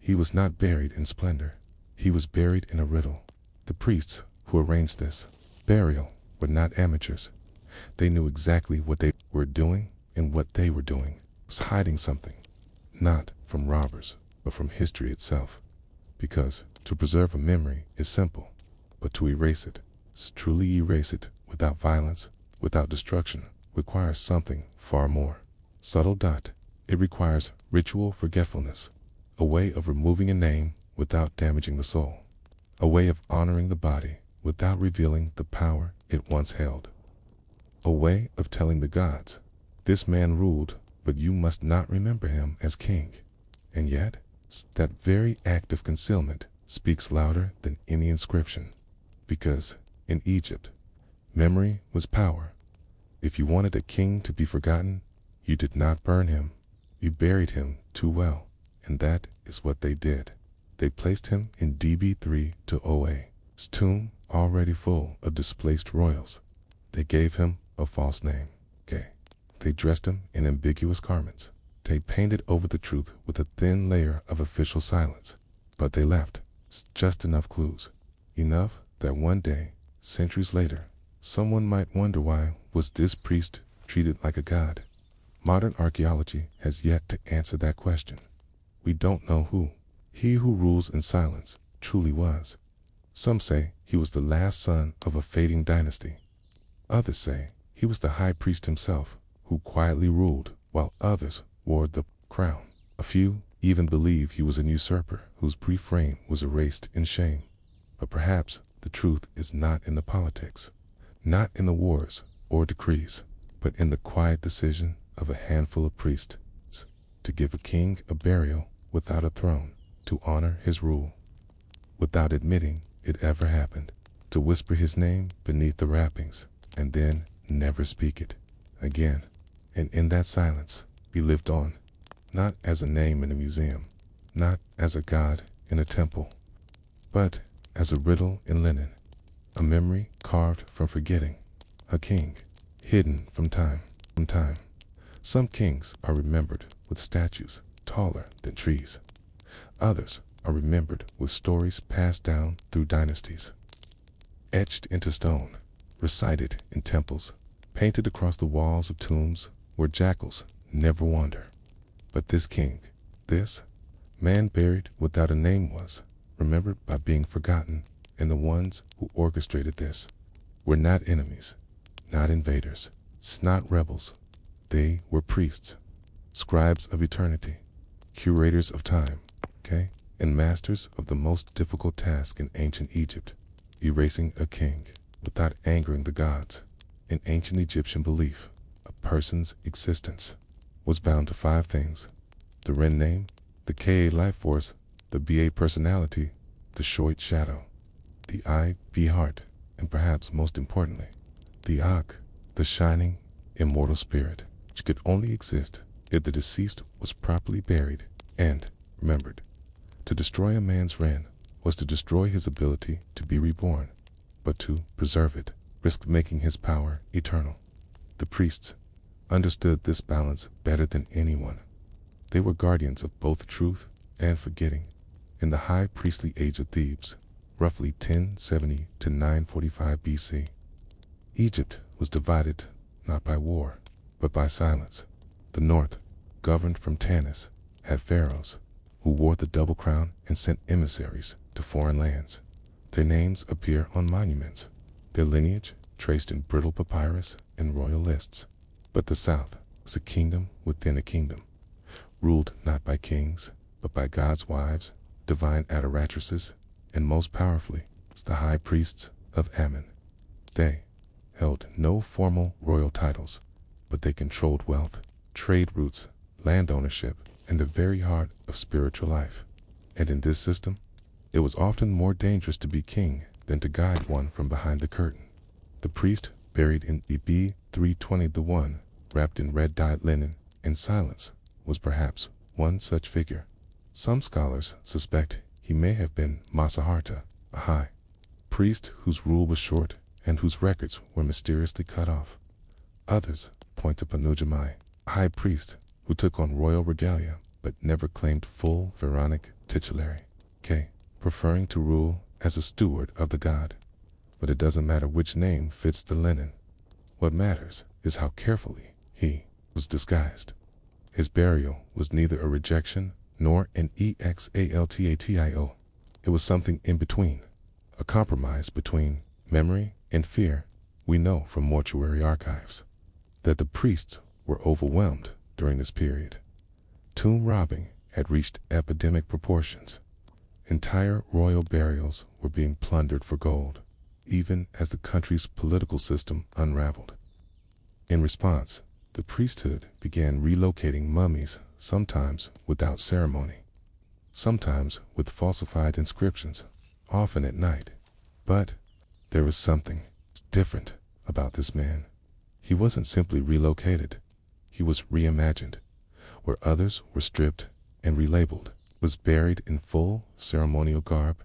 He was not buried in splendor. He was buried in a riddle. The priests who arranged this burial were not amateurs. They knew exactly what they were doing, and what they were doing was hiding something, not from robbers, but from history itself. Because to preserve a memory is simple, but to erase it, truly erase it without violence, without destruction, requires something far more subtle. It requires ritual forgetfulness, a way of removing a name without damaging the soul, a way of honoring the body without revealing the power it once held, a way of telling the gods, "This man ruled, but you must not remember him as king." And yet, that very act of concealment speaks louder than any inscription, because in Egypt, memory was power. If you wanted a king to be forgotten, you did not burn him, you buried him too well, and that is what they did. They placed him in DB3 to OA's tomb, already full of displaced royals. They gave him a false name, K. They dressed him in ambiguous garments. They painted over the truth with a thin layer of official silence. But they left just enough clues, enough that one day, centuries later, someone might wonder, why was this priest treated like a god? Modern archaeology has yet to answer that question. We don't know who he who rules in silence truly was. Some say he was the last son of a fading dynasty. Others say he was the high priest himself, who quietly ruled while others wore the crown. A few even believe he was an usurper whose brief reign was erased in shame. But perhaps the truth is not in the politics, not in the wars or decrees, but in the quiet decision of a handful of priests to give a king a burial without a throne, to honor his rule without admitting it ever happened, to whisper his name beneath the wrappings and then never speak it again. And in that silence, he lived on, not as a name in a museum, not as a god in a temple, but as a riddle in linen, a memory carved from forgetting, a king hidden from time. Some kings are remembered with statues taller than trees. Others are remembered with stories passed down through dynasties, etched into stone, recited in temples, painted across the walls of tombs where jackals never wander. But this king, this man buried without a name, was remembered by being forgotten, and the ones who orchestrated this were not enemies, not invaders, not rebels. They were priests, scribes of eternity, curators of time, and masters of the most difficult task in ancient Egypt, erasing a king without angering the gods. In ancient Egyptian belief, a person's existence was bound to 5 things: the Ren name, the Ka life force, the Ba personality, the Shoit shadow, the Ib heart, and perhaps most importantly, the Ak, the shining, immortal spirit, which could only exist if the deceased was properly buried and remembered. To destroy a man's Ren was to destroy his ability to be reborn, but to preserve it risked making his power eternal. The priests understood this balance better than anyone. They were guardians of both truth and forgetting. In the high priestly age of Thebes, roughly 1070 to 945 BC, Egypt was divided not by war, but by silence. The north, governed from Tanis, had pharaohs who wore the double crown and sent emissaries to foreign lands. Their names appear on monuments, their lineage traced in brittle papyrus and royal lists. But the south was a kingdom within a kingdom, ruled not by kings, but by God's wives, divine adoratresses, and most powerfully, the high priests of Ammon. They held no formal royal titles, but they controlled wealth, trade routes, land ownership, and the very heart of spiritual life. And in this system, it was often more dangerous to be king than to guide one from behind the curtain. The priest buried in B 320, the one wrapped in red-dyed linen in silence, was perhaps one such figure. Some scholars suspect he may have been Masaharta, a high priest whose rule was short and whose records were mysteriously cut off. Others point to Panujamai, a high priest who took on royal regalia but never claimed full Pharaonic titulary, preferring to rule as a steward of the god. But it doesn't matter which name fits the linen. What matters is how carefully he was disguised. His burial was neither a rejection nor an exaltatio. It was something in between, a compromise between memory and fear. We know from mortuary archives that the priests were overwhelmed during this period. Tomb robbing had reached epidemic proportions. Entire royal burials were being plundered for gold, even as the country's political system unraveled. In response, the priesthood began relocating mummies, sometimes without ceremony, sometimes with falsified inscriptions, often at night. But there was something different about this man. He wasn't simply relocated, he was reimagined. Where others were stripped and relabeled, was buried in full ceremonial garb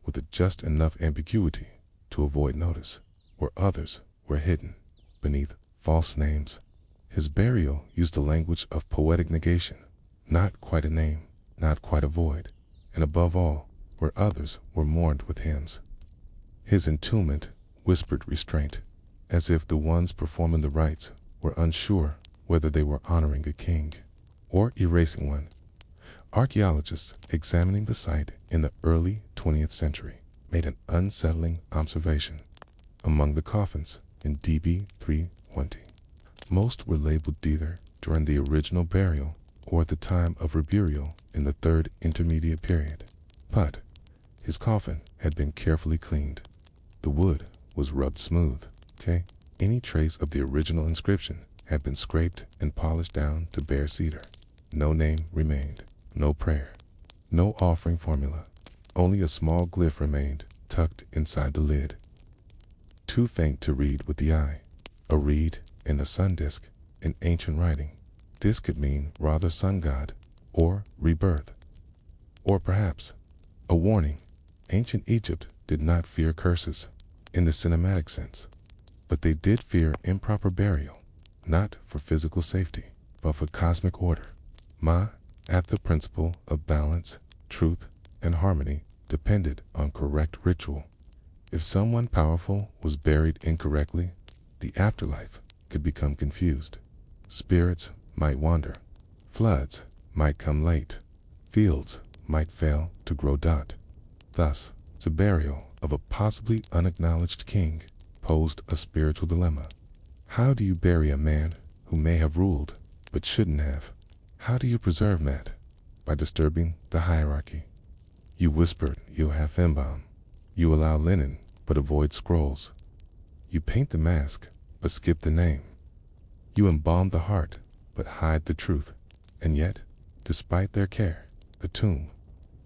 with just enough ambiguity to avoid notice. Where others were hidden beneath false names. His burial used the language of poetic negation, not quite a name, not quite a void, and above all, where others were mourned with hymns. His entombment whispered restraint, as if the ones performing the rites were unsure whether they were honoring a king or erasing one. Archaeologists examining the site in the early 20th century made an unsettling observation. Among the coffins in DB 320, most were labeled either during the original burial or at the time of reburial in the third intermediate period. But his coffin had been carefully cleaned. The wood was rubbed smooth, Any trace of the original inscription had been scraped and polished down to bare cedar. No name remained, no prayer, no offering formula. Only a small glyph remained, tucked inside the lid. Too faint to read with the eye. A reed in a sun disk in ancient writing. This could mean rather sun god, or rebirth. Or perhaps a warning. Ancient Egypt did not fear curses in the cinematic sense, but they did fear improper burial, not for physical safety, but for cosmic order. At the principle of balance, truth, and harmony depended on correct ritual. If someone powerful was buried incorrectly, the afterlife could become confused. Spirits might wander. Floods might come late. Fields might fail to grow. Thus, the burial of a possibly unacknowledged king posed a spiritual dilemma. How do you bury a man who may have ruled but shouldn't have? How do you preserve that? By disturbing the hierarchy. You whisper, you have embalm. You allow linen, but avoid scrolls. You paint the mask, but skip the name. You embalm the heart, but hide the truth. And yet, despite their care, the tomb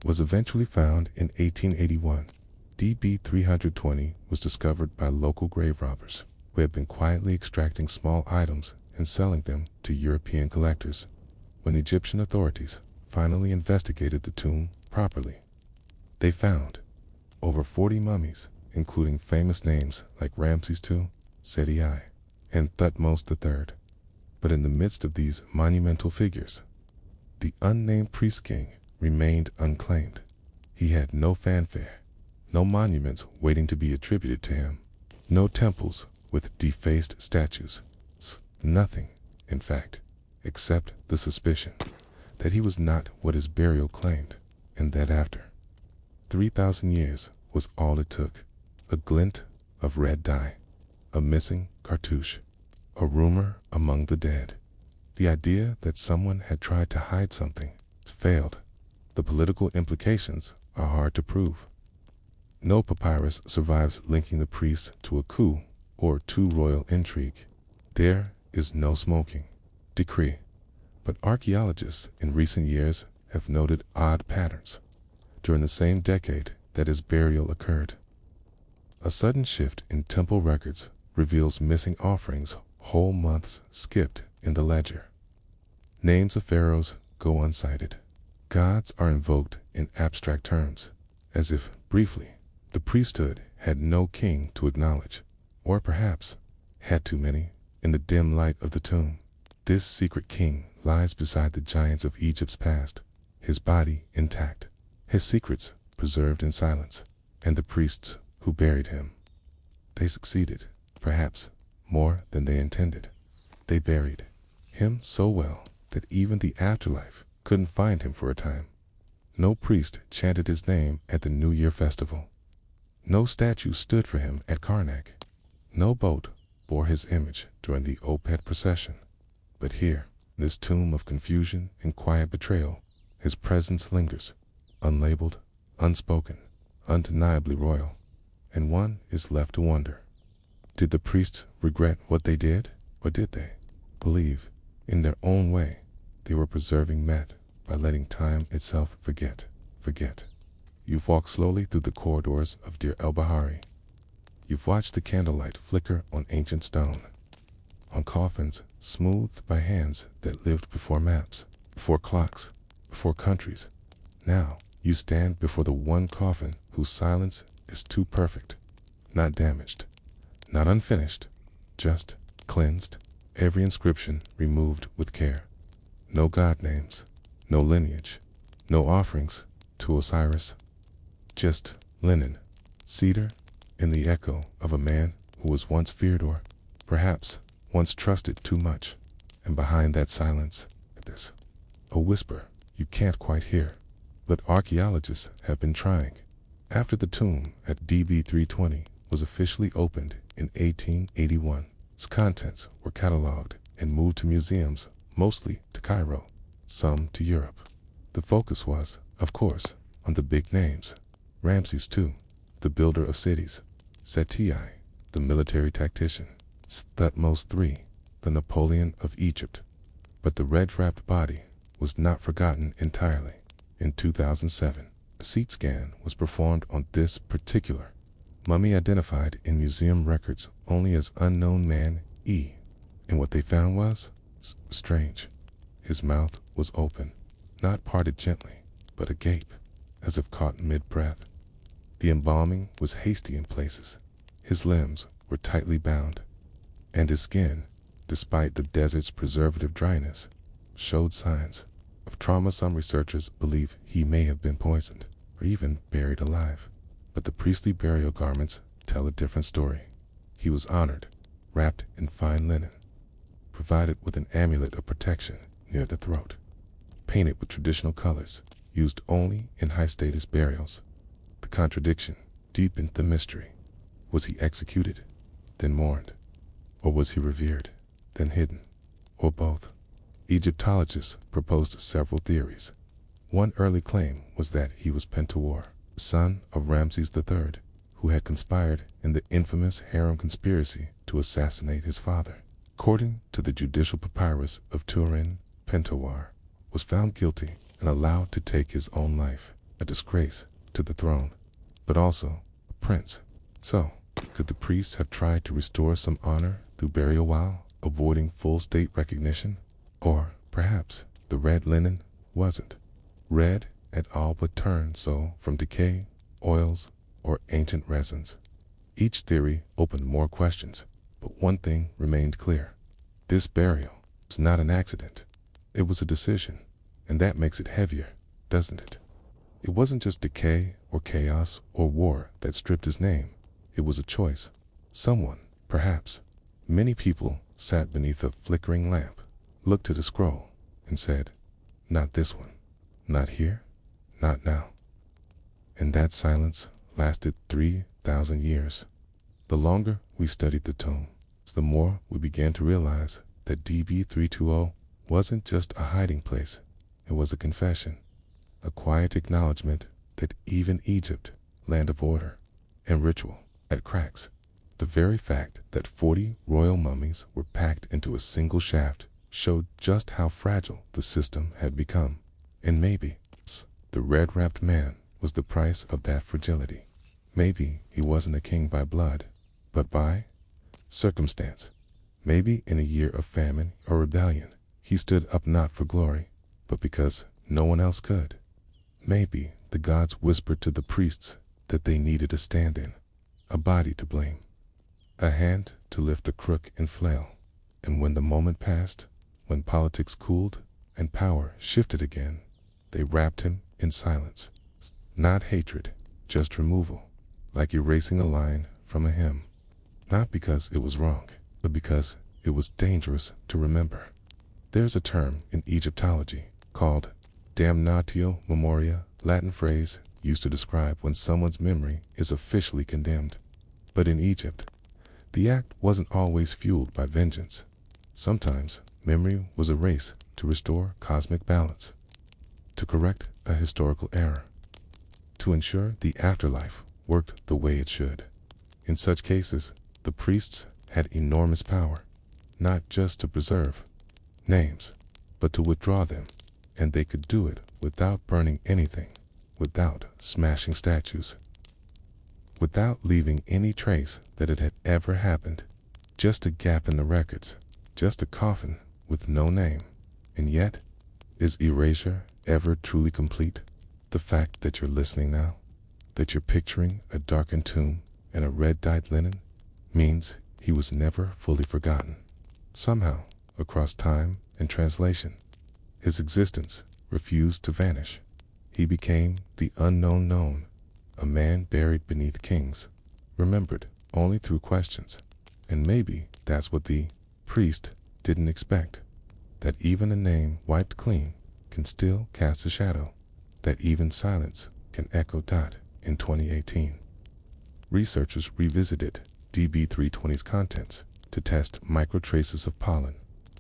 was eventually found in 1881. DB 320 was discovered by local grave robbers who had been quietly extracting small items and selling them to European collectors. When Egyptian authorities finally investigated the tomb properly, they found over 40 mummies, including famous names like Ramses II, Seti I, and Thutmose III. But in the midst of these monumental figures, the unnamed priest king remained unclaimed. He had no fanfare, no monuments waiting to be attributed to him, no temples with defaced statues. Nothing, in fact, except the suspicion that he was not what his burial claimed, and that after 3,000 years was all it took. A glint of red dye, a missing cartouche, a rumor among the dead. The idea that someone had tried to hide something failed. The political implications are hard to prove. No papyrus survives linking the priests to a coup or to royal intrigue. There is no smoking decree. But archaeologists in recent years have noted odd patterns during the same decade that his burial occurred. A sudden shift in temple records reveals missing offerings, whole months skipped in the ledger. Names of pharaohs go uncited. Gods are invoked in abstract terms, as if, briefly, the priesthood had no king to acknowledge, or perhaps had too many. In the dim light of the tomb, this secret king lies beside the giants of Egypt's past, his body intact, his secrets preserved in silence, and the priests who buried him. They succeeded, perhaps, more than they intended. They buried him so well that even the afterlife couldn't find him for a time. No priest chanted his name at the New Year festival. No statue stood for him at Karnak. No boat bore his image during the Opet procession. But here, this tomb of confusion and quiet betrayal, his presence lingers, unlabeled, unspoken, undeniably royal, and one is left to wonder. Did the priests regret what they did, or did they believe, in their own way, they were preserving Met by letting time itself forget? You've walked slowly through the corridors of Deir el-Bahari. You've watched the candlelight flicker on ancient stone, on coffins smoothed by hands that lived before maps, before clocks, before countries. Now you stand before the one coffin whose silence is too perfect, not damaged, not unfinished, just cleansed, every inscription removed with care. No god names, no lineage, no offerings to Osiris, just linen, cedar, and the echo of a man who was once feared or, perhaps, once trusted too much. And behind that silence, there's a whisper you can't quite hear, but archaeologists have been trying. After the tomb at DB 320 was officially opened in 1881, its contents were cataloged and moved to museums, mostly to Cairo, some to Europe. The focus was, of course, on the big names: Ramses II, the builder of cities; Seti, the military tactician; Thutmose III, the Napoleon of Egypt. But the red-wrapped body was not forgotten entirely. In 2007, a CT scan was performed on this particular mummy, identified in museum records only as Unknown Man E. And what they found was strange. His mouth was open, not parted gently, but agape, as if caught mid-breath. The embalming was hasty in places. His limbs were tightly bound, and his skin, despite the desert's preservative dryness, showed signs of trauma. Some researchers believe he may have been poisoned, or even buried alive. But the priestly burial garments tell a different story. He was honored, wrapped in fine linen, provided with an amulet of protection near the throat, painted with traditional colors, used only in high-status burials. The contradiction deepened the mystery. Was he executed, then mourned? Or was he revered, then hidden? Or both? Egyptologists proposed several theories. One early claim was that he was Pentawar, son of Ramses III, who had conspired in the infamous harem conspiracy to assassinate his father. According to the judicial papyrus of Turin, Pentawar was found guilty and allowed to take his own life, a disgrace to the throne, but also a prince. So, could the priests have tried to restore some honor through burial while avoiding full state recognition? Or, perhaps, the red linen wasn't red at all but turned so from decay, oils, or ancient resins. Each theory opened more questions, but one thing remained clear. This burial was not an accident. It was a decision, and that makes it heavier, doesn't it? It wasn't just decay or chaos or war that stripped his name. It was a choice. Someone, Perhaps many people sat beneath a flickering lamp, looked at a scroll, and said, "Not this one, not here, not now." And that silence lasted 3,000 years. The longer we studied the tome, the more we began to realize that DB320 wasn't just a hiding place. It was a confession, a quiet acknowledgement that even Egypt, land of order and ritual, had cracks. The very fact that 40 royal mummies were packed into a single shaft showed just how fragile the system had become. And maybe the red-wrapped man was the price of that fragility. Maybe he wasn't a king by blood, but by circumstance. Maybe in a year of famine or rebellion, he stood up not for glory, but because no one else could. Maybe the gods whispered to the priests that they needed a stand-in, a body to blame, a hand to lift the crook and flail. And when the moment passed, when politics cooled and power shifted again, they wrapped him in silence. Not hatred, just removal, like erasing a line from a hymn. Not because it was wrong, but because it was dangerous to remember. There's a term in Egyptology called damnatio memoria, Latin phrase used to describe when someone's memory is officially condemned. But in Egypt, the act wasn't always fueled by vengeance. Sometimes memory was a race to restore cosmic balance, to correct a historical error, to ensure the afterlife worked the way it should. In such cases, the priests had enormous power, not just to preserve names, but to withdraw them, and they could do it without burning anything, without smashing statues, without leaving any trace that it had ever happened. Just a gap in the records, just a coffin with no name. And yet, is erasure ever truly complete? The fact that you're listening now, that you're picturing a darkened tomb and a red-dyed linen, means he was never fully forgotten. Somehow, across time and translation, his existence refused to vanish. He became the unknown known, a man buried beneath kings, remembered only through questions. And maybe that's what the priest didn't expect, that even a name wiped clean can still cast a shadow, that even silence can echo. In 2018, researchers revisited DB320's contents to test microtraces of pollen,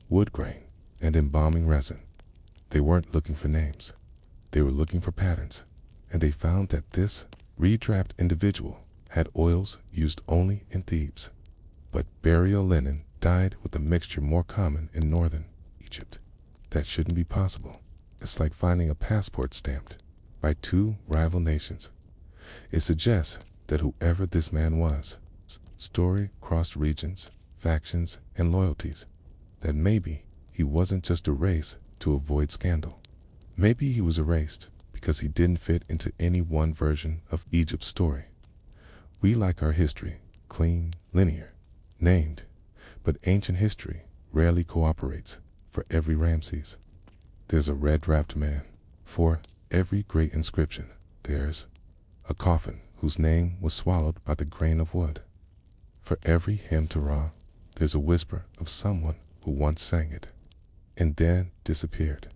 wood grain, and embalming resin. They weren't looking for names. They were looking for patterns, and they found that this redraped individual had oils used only in Thebes. But burial linen dyed with a mixture more common in northern Egypt. That shouldn't be possible. It's like finding a passport stamped by two rival nations. It suggests that whoever this man was, story crossed regions, factions, and loyalties. That maybe he wasn't just erased to avoid scandal. Maybe he was erased because he didn't fit into any one version of Egypt's story. We like our history, clean, linear, named, but ancient history rarely cooperates. For every Ramses, there's a red-wrapped man. For every great inscription, there's a coffin whose name was swallowed by the grain of wood. For every hymn to Ra, there's a whisper of someone who once sang it, and then disappeared.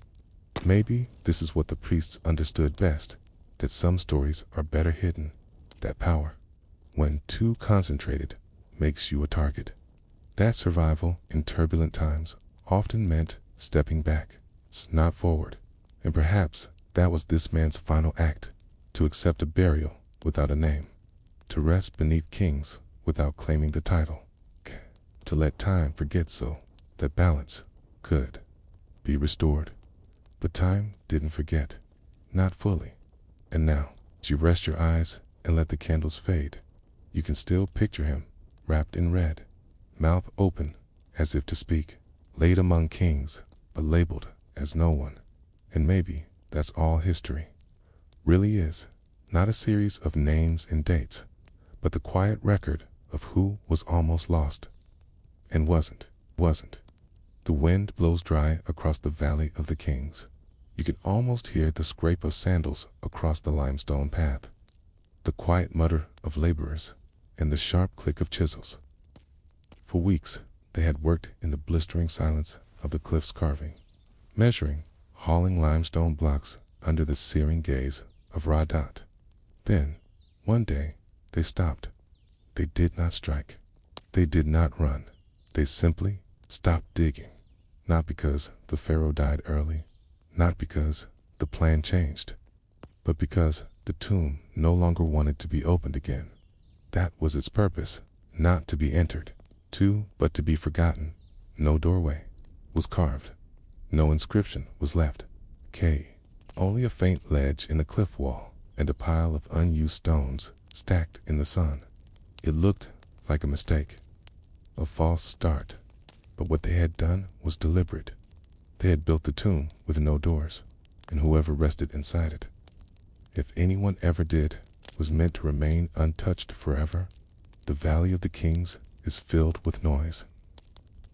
Maybe this is what the priests understood best, that some stories are better hidden, that power, when too concentrated, makes you a target. That survival in turbulent times often meant stepping back, not forward. And perhaps that was this man's final act, to accept a burial without a name, to rest beneath kings without claiming the title, to let time forget so that balance could be restored. But time didn't forget, not fully. And now, as you rest your eyes and let the candles fade, you can still picture him, wrapped in red, mouth open as if to speak, laid among kings, but labeled as no one. And maybe that's all history really is, not a series of names and dates, but the quiet record of who was almost lost and wasn't. The wind blows dry across the Valley of the Kings. You can almost hear the scrape of sandals across the limestone path, the quiet mutter of laborers, and the sharp click of chisels. For weeks, they had worked in the blistering silence of the cliff's carving, measuring, hauling limestone blocks under the searing gaze of Radat. Then, one day, they stopped. They did not strike. They did not run. They simply stopped digging. Not because the Pharaoh died early, not because the plan changed, but because the tomb no longer wanted to be opened again. That was its purpose, not to be entered, but to be forgotten. No doorway was carved. No inscription was left. Only a faint ledge in the cliff wall and a pile of unused stones stacked in the sun. It looked like a mistake, a false start, but what they had done was deliberate. They had built the tomb with no doors, and whoever rested inside it, if anyone ever did, was meant to remain untouched forever. The Valley of the Kings is filled with noise.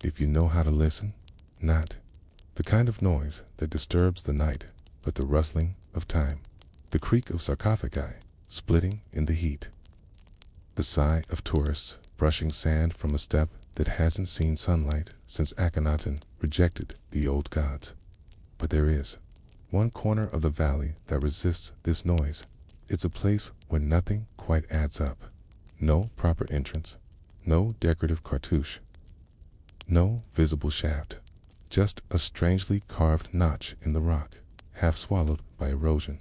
If you know how to listen, not the kind of noise that disturbs the night, but the rustling of time, the creak of sarcophagi splitting in the heat, the sigh of tourists brushing sand from a step that hasn't seen sunlight since Akhenaten rejected the old gods. But there is one corner of the valley that resists this noise. It's a place where nothing quite adds up. No proper entrance, no decorative cartouche, no visible shaft, just a strangely carved notch in the rock, half swallowed by erosion.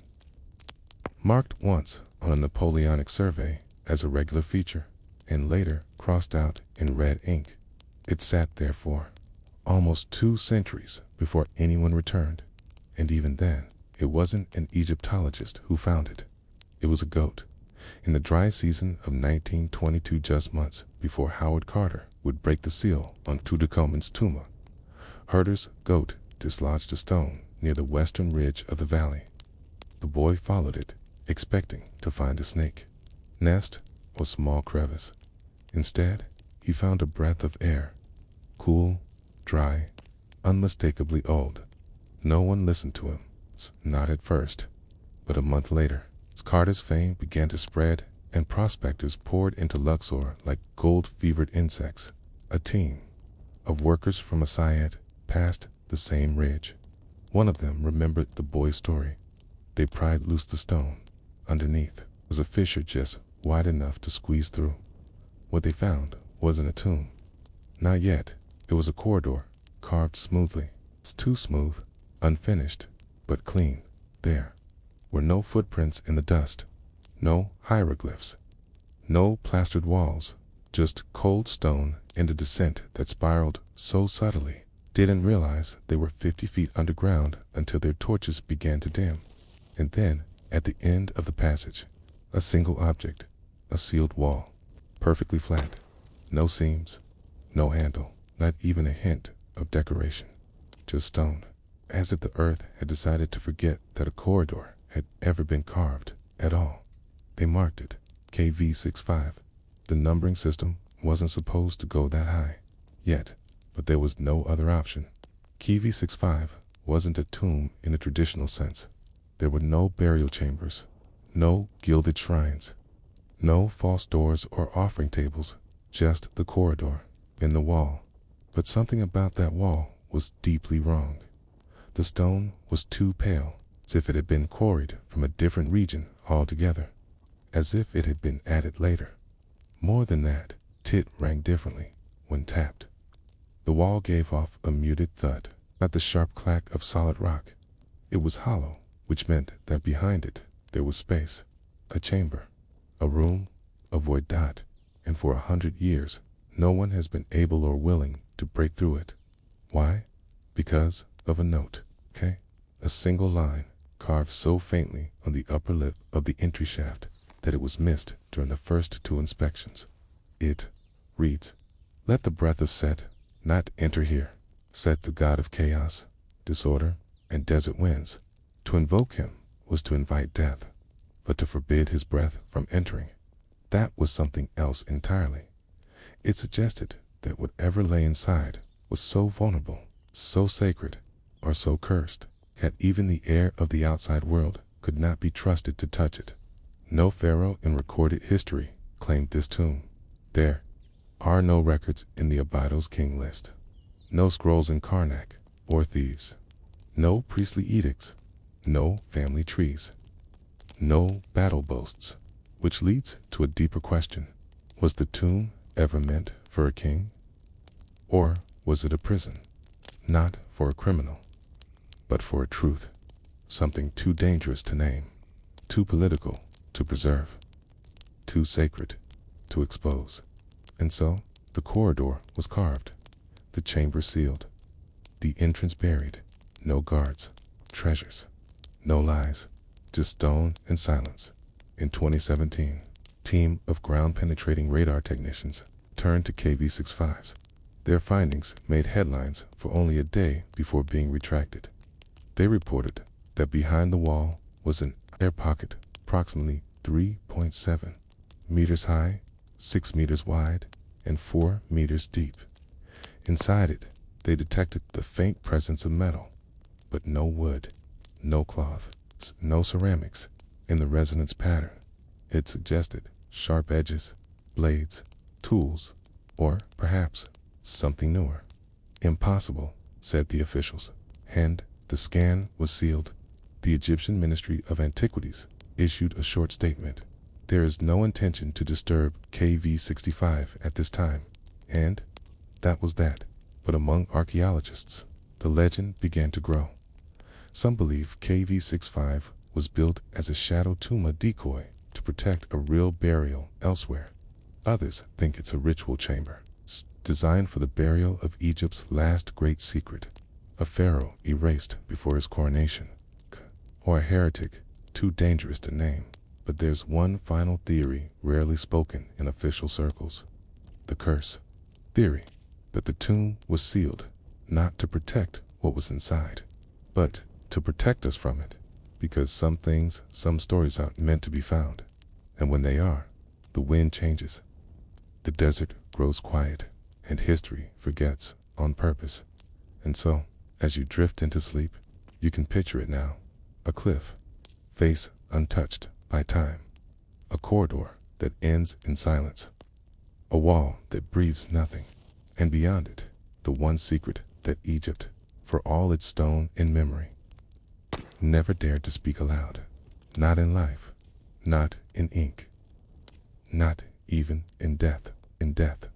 Marked once on a Napoleonic survey as a regular feature, and later crossed out in red ink, it sat there for almost 2 centuries before anyone returned. And even then, it wasn't an Egyptologist who found it. It was a goat. In the dry season of 1922, just months before Howard Carter would break the seal on Tutankhamun's tomb, herder's goat dislodged a stone near the western ridge of the valley. The boy followed it, expecting to find a snake, nest, or small crevice. Instead, he found a breath of air, cool, dry, unmistakably old. No one listened to him, not at first, but a month later, Carter's fame began to spread, and prospectors poured into Luxor like gold-fevered insects. A team of workers from Asayat passed the same ridge. One of them remembered the boy's story. They pried loose the stone. Underneath was a fissure just wide enough to squeeze through. What they found wasn't a tomb. Not yet. It was a corridor, carved smoothly. It's too smooth, unfinished, but clean. There were no footprints in the dust, no hieroglyphs, no plastered walls, just cold stone and a descent that spiraled so subtly, didn't realize they were 50 feet underground until their torches began to dim. And then, at the end of the passage, a single object, a sealed wall, perfectly flat, no seams, no handle, not even a hint of decoration, just stone, as if the earth had decided to forget that a corridor had ever been carved at all. They marked it, KV65. The numbering system wasn't supposed to go that high yet, but there was no other option. KV65 wasn't a tomb in a traditional sense. There were no burial chambers, no gilded shrines, no false doors or offering tables, just the corridor in the wall. But something about that wall was deeply wrong. The stone was too pale, as if it had been quarried from a different region altogether, as if it had been added later. More than that, it rang differently when tapped. The wall gave off a muted thud, not the sharp clack of solid rock. It was hollow, which meant that behind it there was space, a chamber, a room, a void dot, and for 100 years no one has been able or willing to break through it. Why? Because of a note, a single line carved so faintly on the upper lip of the entry shaft that it was missed during the first 2 inspections. It reads, "Let the breath of Set not enter here. Set, the god of chaos, disorder, and desert winds. To invoke him was to invite death, but to forbid his breath from entering, that was something else entirely." It suggested that whatever lay inside was so vulnerable, so sacred, or so cursed, that even the air of the outside world could not be trusted to touch it. No pharaoh in recorded history claimed this tomb. There are no records in the Abydos King list, no scrolls in Karnak or Thieves, no priestly edicts, no family trees, no battle boasts, which leads to a deeper question. Was the tomb ever meant for a king? Or was it a prison, not for a criminal, but for a truth, something too dangerous to name, too political to preserve, too sacred to expose? And so, the corridor was carved, the chamber sealed, the entrance buried, no guards, treasures, no lies, just stone and silence. In 2017, team of ground-penetrating radar technicians turned to KV-65s. Their findings made headlines for only a day before being retracted. They reported that behind the wall was an air pocket approximately 3.7 meters high, 6 meters wide, and 4 meters deep. Inside it, they detected the faint presence of metal, but no wood, no cloth, no ceramics in the resonance pattern. It suggested sharp edges, blades, tools, or perhaps something newer. Impossible, said the officials. And the scan was sealed. The Egyptian Ministry of Antiquities issued a short statement. There is no intention to disturb KV-65 at this time. And that was that. But among archaeologists, the legend began to grow. Some believe KV-65 was built as a shadow tomb decoy to protect a real burial elsewhere. Others think it's a ritual chamber, designed for the burial of Egypt's last great secret, a pharaoh erased before his coronation, or a heretic too dangerous to name. But there's one final theory rarely spoken in official circles: the curse theory, that the tomb was sealed not to protect what was inside, but to protect us from it, because some things, some stories aren't meant to be found, and when they are, the wind changes, the desert grows quiet, and history forgets on purpose. And so, as you drift into sleep, you can picture it now: a cliff, face untouched by time, a corridor that ends in silence, a wall that breathes nothing, and beyond it, the one secret that Egypt, for all its stone and memory, never dared to speak aloud. Not in life, not in ink, not even in death. In death,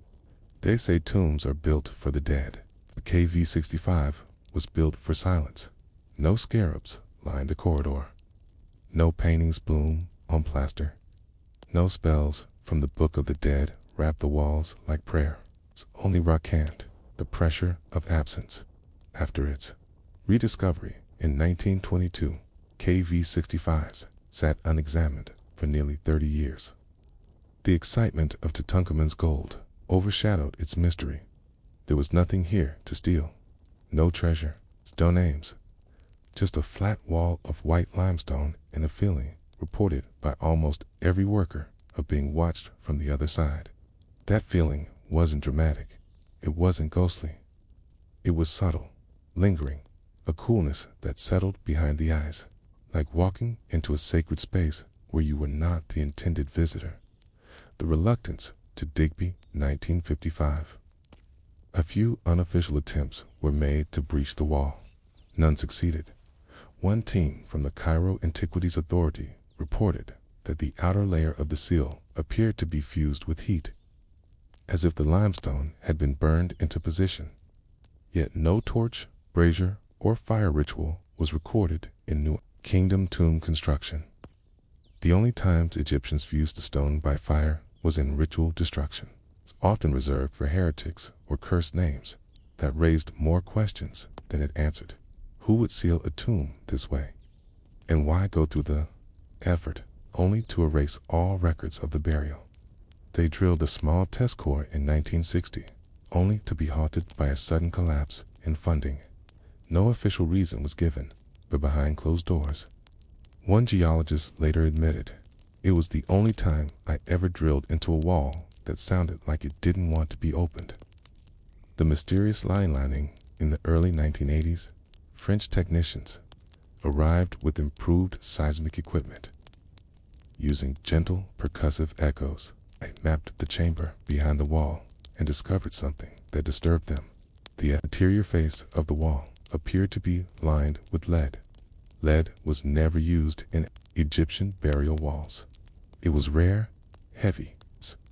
they say tombs are built for the dead. The KV-65 was built for silence. No scarabs lined the corridor, no paintings bloom on plaster, no spells from the Book of the Dead wrap the walls like prayer. It's only Rakand, the pressure of absence. After its rediscovery in 1922, KV-65s sat unexamined for nearly 30 years. The excitement of Tutankhamun's gold overshadowed its mystery. There was nothing here to steal, no treasure, no names, just a flat wall of white limestone and a feeling, reported by almost every worker, of being watched from the other side. That feeling wasn't dramatic, it wasn't ghostly. It was subtle, lingering, a coolness that settled behind the eyes, like walking into a sacred space where you were not the intended visitor. The reluctance to Digby, 1955. A few unofficial attempts were made to breach the wall. None succeeded. One team from the Cairo Antiquities Authority reported that the outer layer of the seal appeared to be fused with heat, as if the limestone had been burned into position. Yet no torch, brazier, or fire ritual was recorded in New Kingdom tomb construction. The only times Egyptians fused a stone by fire was in ritual destruction, often reserved for heretics or cursed names, that raised more questions than it answered. Who would seal a tomb this way? And why go through the effort only to erase all records of the burial? They drilled a small test core in 1960, only to be halted by a sudden collapse in funding. No official reason was given, but behind closed doors, one geologist later admitted, "It was the only time I ever drilled into a wall that sounded like it didn't want to be opened." The mysterious line lining in the early 1980s, French technicians arrived with improved seismic equipment. Using gentle percussive echoes, they mapped the chamber behind the wall, and discovered something that disturbed them. The interior face of the wall appeared to be lined with lead. Lead was never used in Egyptian burial walls. It was rare, heavy,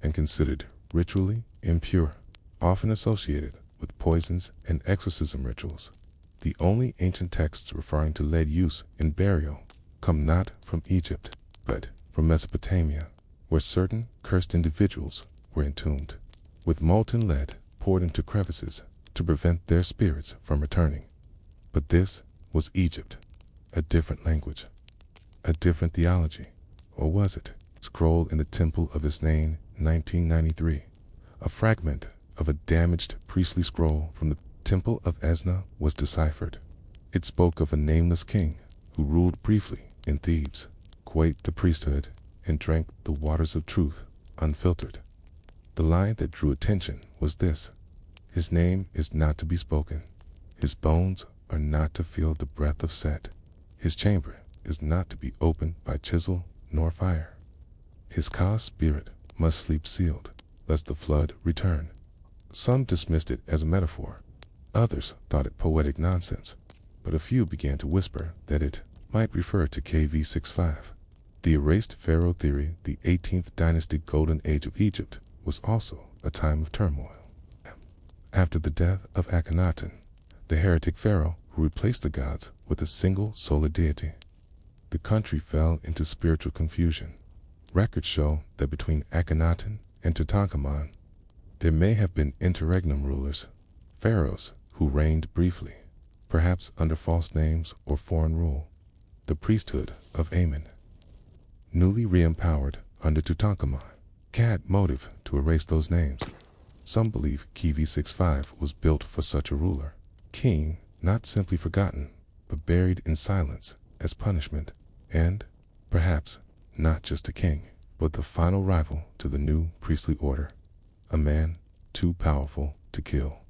and considered ritually impure, often associated with poisons and exorcism rituals. The only ancient texts referring to lead use in burial come not from Egypt, but from Mesopotamia, where certain cursed individuals were entombed, with molten lead poured into crevices to prevent their spirits from returning. But this was Egypt, a different language, a different theology. Or was it? Scroll in the Temple of Isnain, 1993. A fragment of a damaged priestly scroll from the Temple of Esna was deciphered. It spoke of a nameless king who ruled briefly in Thebes, quaked the priesthood, and drank the waters of truth unfiltered. The line that drew attention was this: his name is not to be spoken. His bones are not to feel the breath of Set. His chamber is not to be opened by chisel nor fire. His Ka spirit must sleep sealed, lest the flood return. Some dismissed it as a metaphor. Others thought it poetic nonsense, but a few began to whisper that it might refer to KV65. The erased Pharaoh theory, the 18th dynasty golden age of Egypt, was also a time of turmoil. After the death of Akhenaten, the heretic pharaoh who replaced the gods with a single solar deity, the country fell into spiritual confusion. Records show that between Akhenaten and Tutankhamun, there may have been interregnum rulers, pharaohs who reigned briefly, perhaps under false names or foreign rule. The priesthood of Amen, newly re-empowered under Tutankhamun, had motive to erase those names. Some believe KV65 was built for such a ruler, king not simply forgotten, but buried in silence as punishment, and, perhaps, not just a king, but the final rival to the new priestly order, a man too powerful to kill,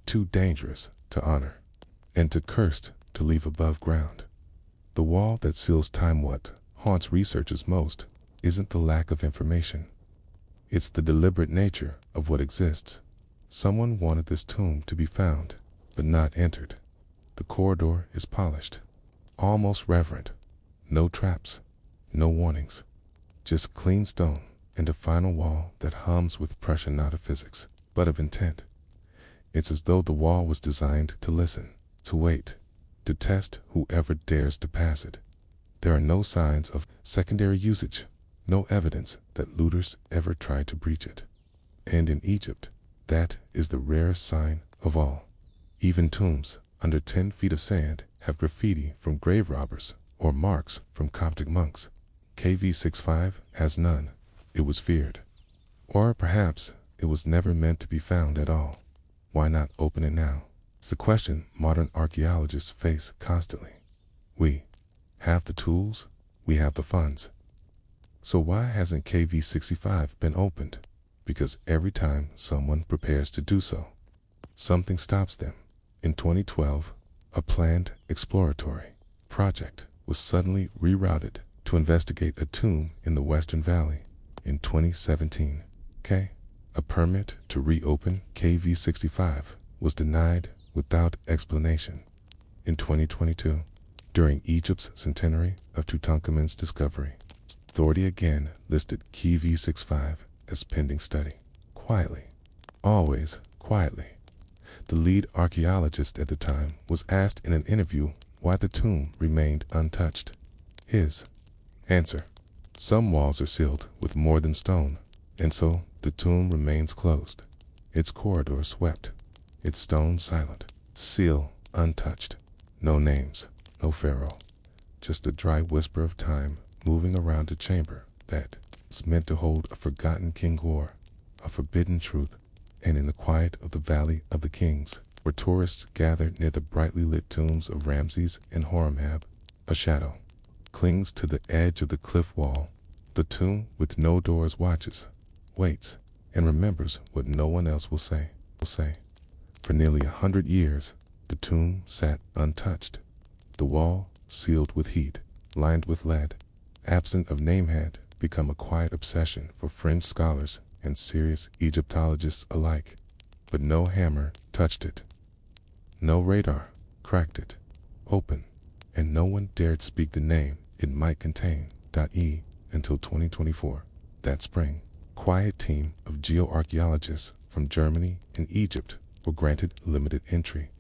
too dangerous to honor, and too cursed to leave above ground. The wall that seals time. What haunts researchers most isn't the lack of information. It's the deliberate nature of what exists. Someone wanted this tomb to be found, but not entered. The corridor is polished, almost reverent. No traps, no warnings, just clean stone and a final wall that hums with pressure not of physics, but of intent. It's as though the wall was designed to listen, to wait, to test whoever dares to pass it. There are no signs of secondary usage, no evidence that looters ever tried to breach it. And in Egypt, that is the rarest sign of all. Even tombs under 10 feet of sand have graffiti from grave robbers or marks from Coptic monks. KV65 has none. It was feared. Or perhaps it was never meant to be found at all. Why not open it now? It's the question modern archaeologists face constantly. We have the tools, we have the funds. So why hasn't KV65 been opened? Because every time someone prepares to do so, something stops them. In 2012, a planned exploratory project was suddenly rerouted to investigate a tomb in the Western Valley. In 2017, a permit to reopen KV65 was denied without explanation. In 2022, during Egypt's centenary of Tutankhamun's discovery, authority again listed KV65 as pending study. Quietly, always quietly. The lead archaeologist at the time was asked in an interview why the tomb remained untouched. His answer: some walls are sealed with more than stone, and so the tomb remains closed. Its corridor swept, its stone silent, seal untouched. No names, no pharaoh, just a dry whisper of time moving around a chamber that is meant to hold a forgotten king or a forbidden truth. And in the quiet of the Valley of the Kings, where tourists gathered near the brightly lit tombs of Ramses and Horemheb, a shadow clings to the edge of the cliff wall. The tomb with no doors watches, waits, and remembers what no one else will say. For nearly 100 years, the tomb sat untouched. The wall, sealed with heat, lined with lead, absent of name, had become a quiet obsession for fringe scholars and serious Egyptologists alike. But no hammer touched it. No radar cracked it open, and no one dared speak the name it might contain. Until 2024, that spring, quiet team of geoarchaeologists from Germany and Egypt were granted limited entry.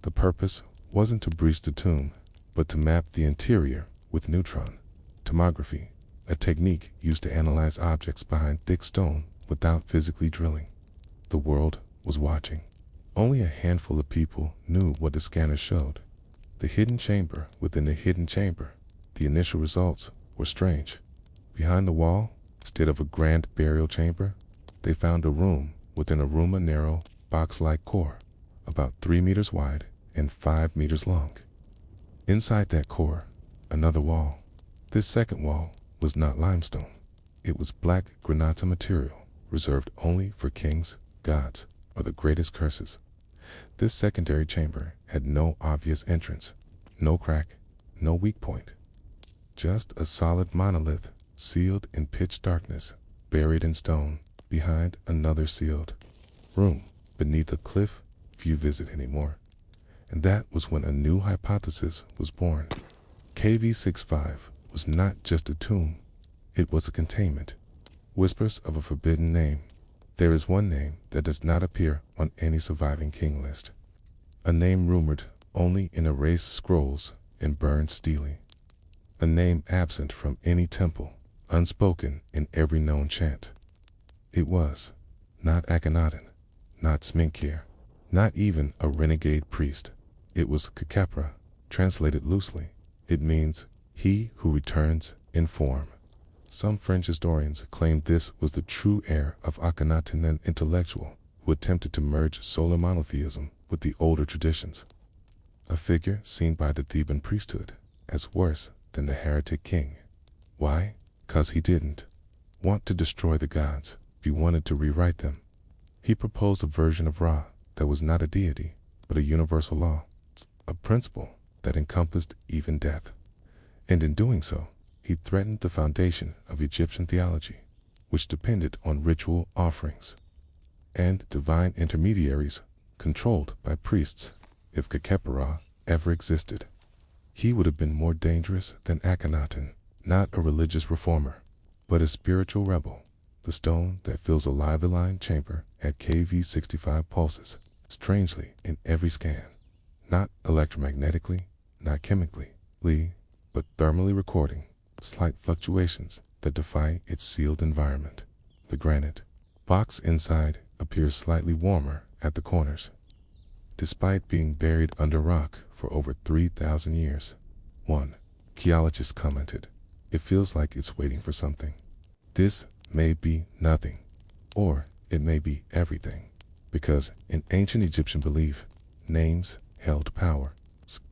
The purpose wasn't to breach the tomb, but to map the interior with neutron tomography, a technique used to analyze objects behind thick stone without physically drilling. The world was watching. Only a handful of people knew what the scanner showed. The hidden chamber within the hidden chamber. The initial results were strange. Behind the wall, instead of a grand burial chamber, they found a room within a room, a narrow, box-like core, about 3 meters wide and 5 meters long. Inside that core, another wall. This second wall was not limestone. It was black granite material, reserved only for kings, gods, or the greatest curses. This secondary chamber had no obvious entrance, no crack, no weak point. Just a solid monolith, sealed in pitch darkness, buried in stone, behind another sealed room, beneath a cliff few visit anymore. And that was when a new hypothesis was born. KV65 was not just a tomb, it was a containment. Whispers of a forbidden name. There is one name that does not appear on any surviving king list. A name rumored only in erased scrolls and burned steely. A name absent from any temple, unspoken in every known chant. It was not Akhenaten, not Smenkhkare, not even a renegade priest. It was Khepra, translated loosely. It means he who returns in form. Some French historians claimed this was the true heir of Akhenaten, an intellectual who attempted to merge solar monotheism with the older traditions. A figure seen by the Theban priesthood as worse than the heretic king. Why? 'Cause he didn't want to destroy the gods, he wanted to rewrite them. He proposed a version of Ra that was not a deity, but a universal law, a principle that encompassed even death. And in doing so, he threatened the foundation of Egyptian theology, which depended on ritual offerings and divine intermediaries controlled by priests. If Khepra ever existed, he would have been more dangerous than Akhenaten, not a religious reformer, but a spiritual rebel. The stone that fills alive the line chamber at KV65 pulses, strangely in every scan, not electromagnetically, not chemically, but thermally recording slight fluctuations that defy its sealed environment. The granite box inside appears slightly warmer at the corners, despite being buried under rock for over 3,000 years. One archaeologist commented, "It feels like it's waiting for something." This may be nothing, or it may be everything, because in ancient Egyptian belief, names held power.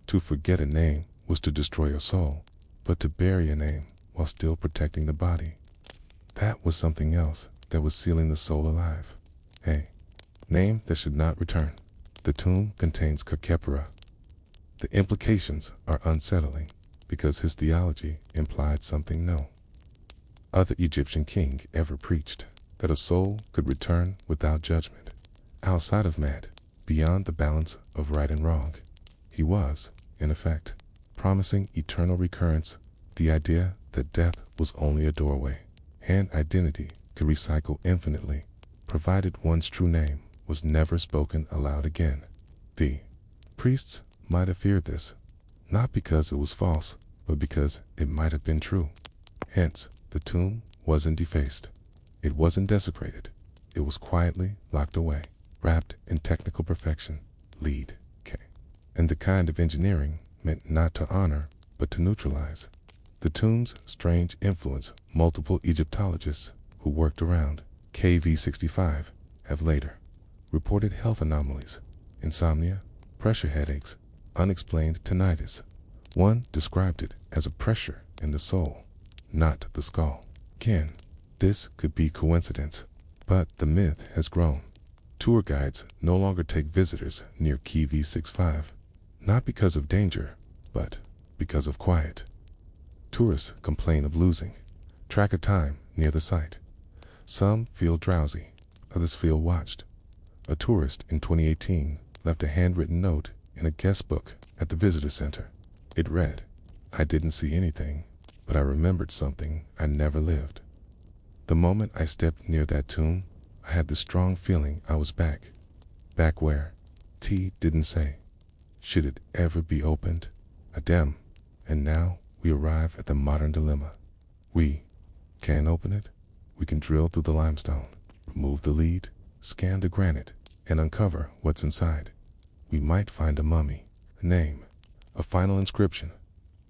To forget a name was to destroy a soul, but to bury a name while still protecting the body, that was something else that was sealing the soul alive. A name that should not return. The tomb contains Khepra. The implications are unsettling, because his theology implied something no other Egyptian king ever preached, that a soul could return without judgment, outside of mad, beyond the balance of right and wrong. He was, in effect, promising eternal recurrence, the idea that death was only a doorway, and identity could recycle infinitely, provided one's true name was never spoken aloud again. The priests might have feared this, not because it was false, but because it might have been true. Hence, the tomb wasn't defaced. It wasn't desecrated. It was quietly locked away, wrapped in technical perfection, lead K. And the kind of engineering meant not to honor, but to neutralize. The tomb's strange influence, multiple Egyptologists who worked around KV65 have later reported health anomalies, insomnia, pressure headaches, unexplained tinnitus. One described it as a pressure in the soul, not the skull. Again, this could be coincidence, but the myth has grown. Tour guides no longer take visitors near KV65, not because of danger, but because of quiet. Tourists complain of losing track of time near the site. Some feel drowsy, others feel watched. A tourist in 2018 left a handwritten note in a guest book at the visitor center. It read, "I didn't see anything, but I remembered something I never lived." The moment I stepped near that tomb, I had the strong feeling I was back. Back where? T didn't say. Should it ever be opened? Adem. And now we arrive at the modern dilemma. We can open it. We can drill through the limestone, remove the lead, scan the granite, and uncover what's inside. We might find a mummy, a name, a final inscription,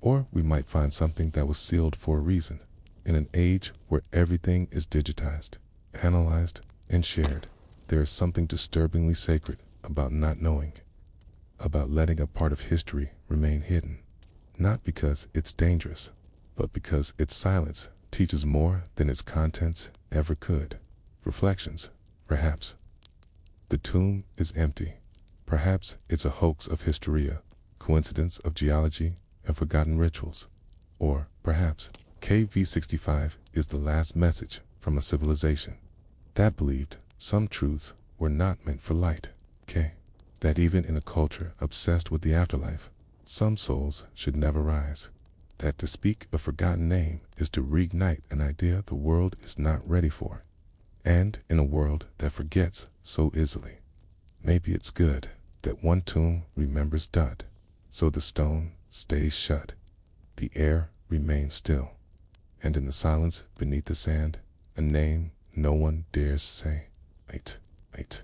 or we might find something that was sealed for a reason. In an age where everything is digitized, analyzed, and shared, there is something disturbingly sacred about not knowing, about letting a part of history remain hidden, not because it's dangerous, but because its silence teaches more than its contents ever could. Reflections, perhaps. The tomb is empty. Perhaps it's a hoax of hysteria, coincidence of geology, and forgotten rituals. Or perhaps KV65 is the last message from a civilization that believed some truths were not meant for light. That even in a culture obsessed with the afterlife, some souls should never rise. That to speak a forgotten name is to reignite an idea the world is not ready for. And in a world that forgets so easily, maybe it's good that one tomb remembers Dud, so the stone stays shut, the air remains still, and in the silence beneath the sand, a name no one dares say. Wait.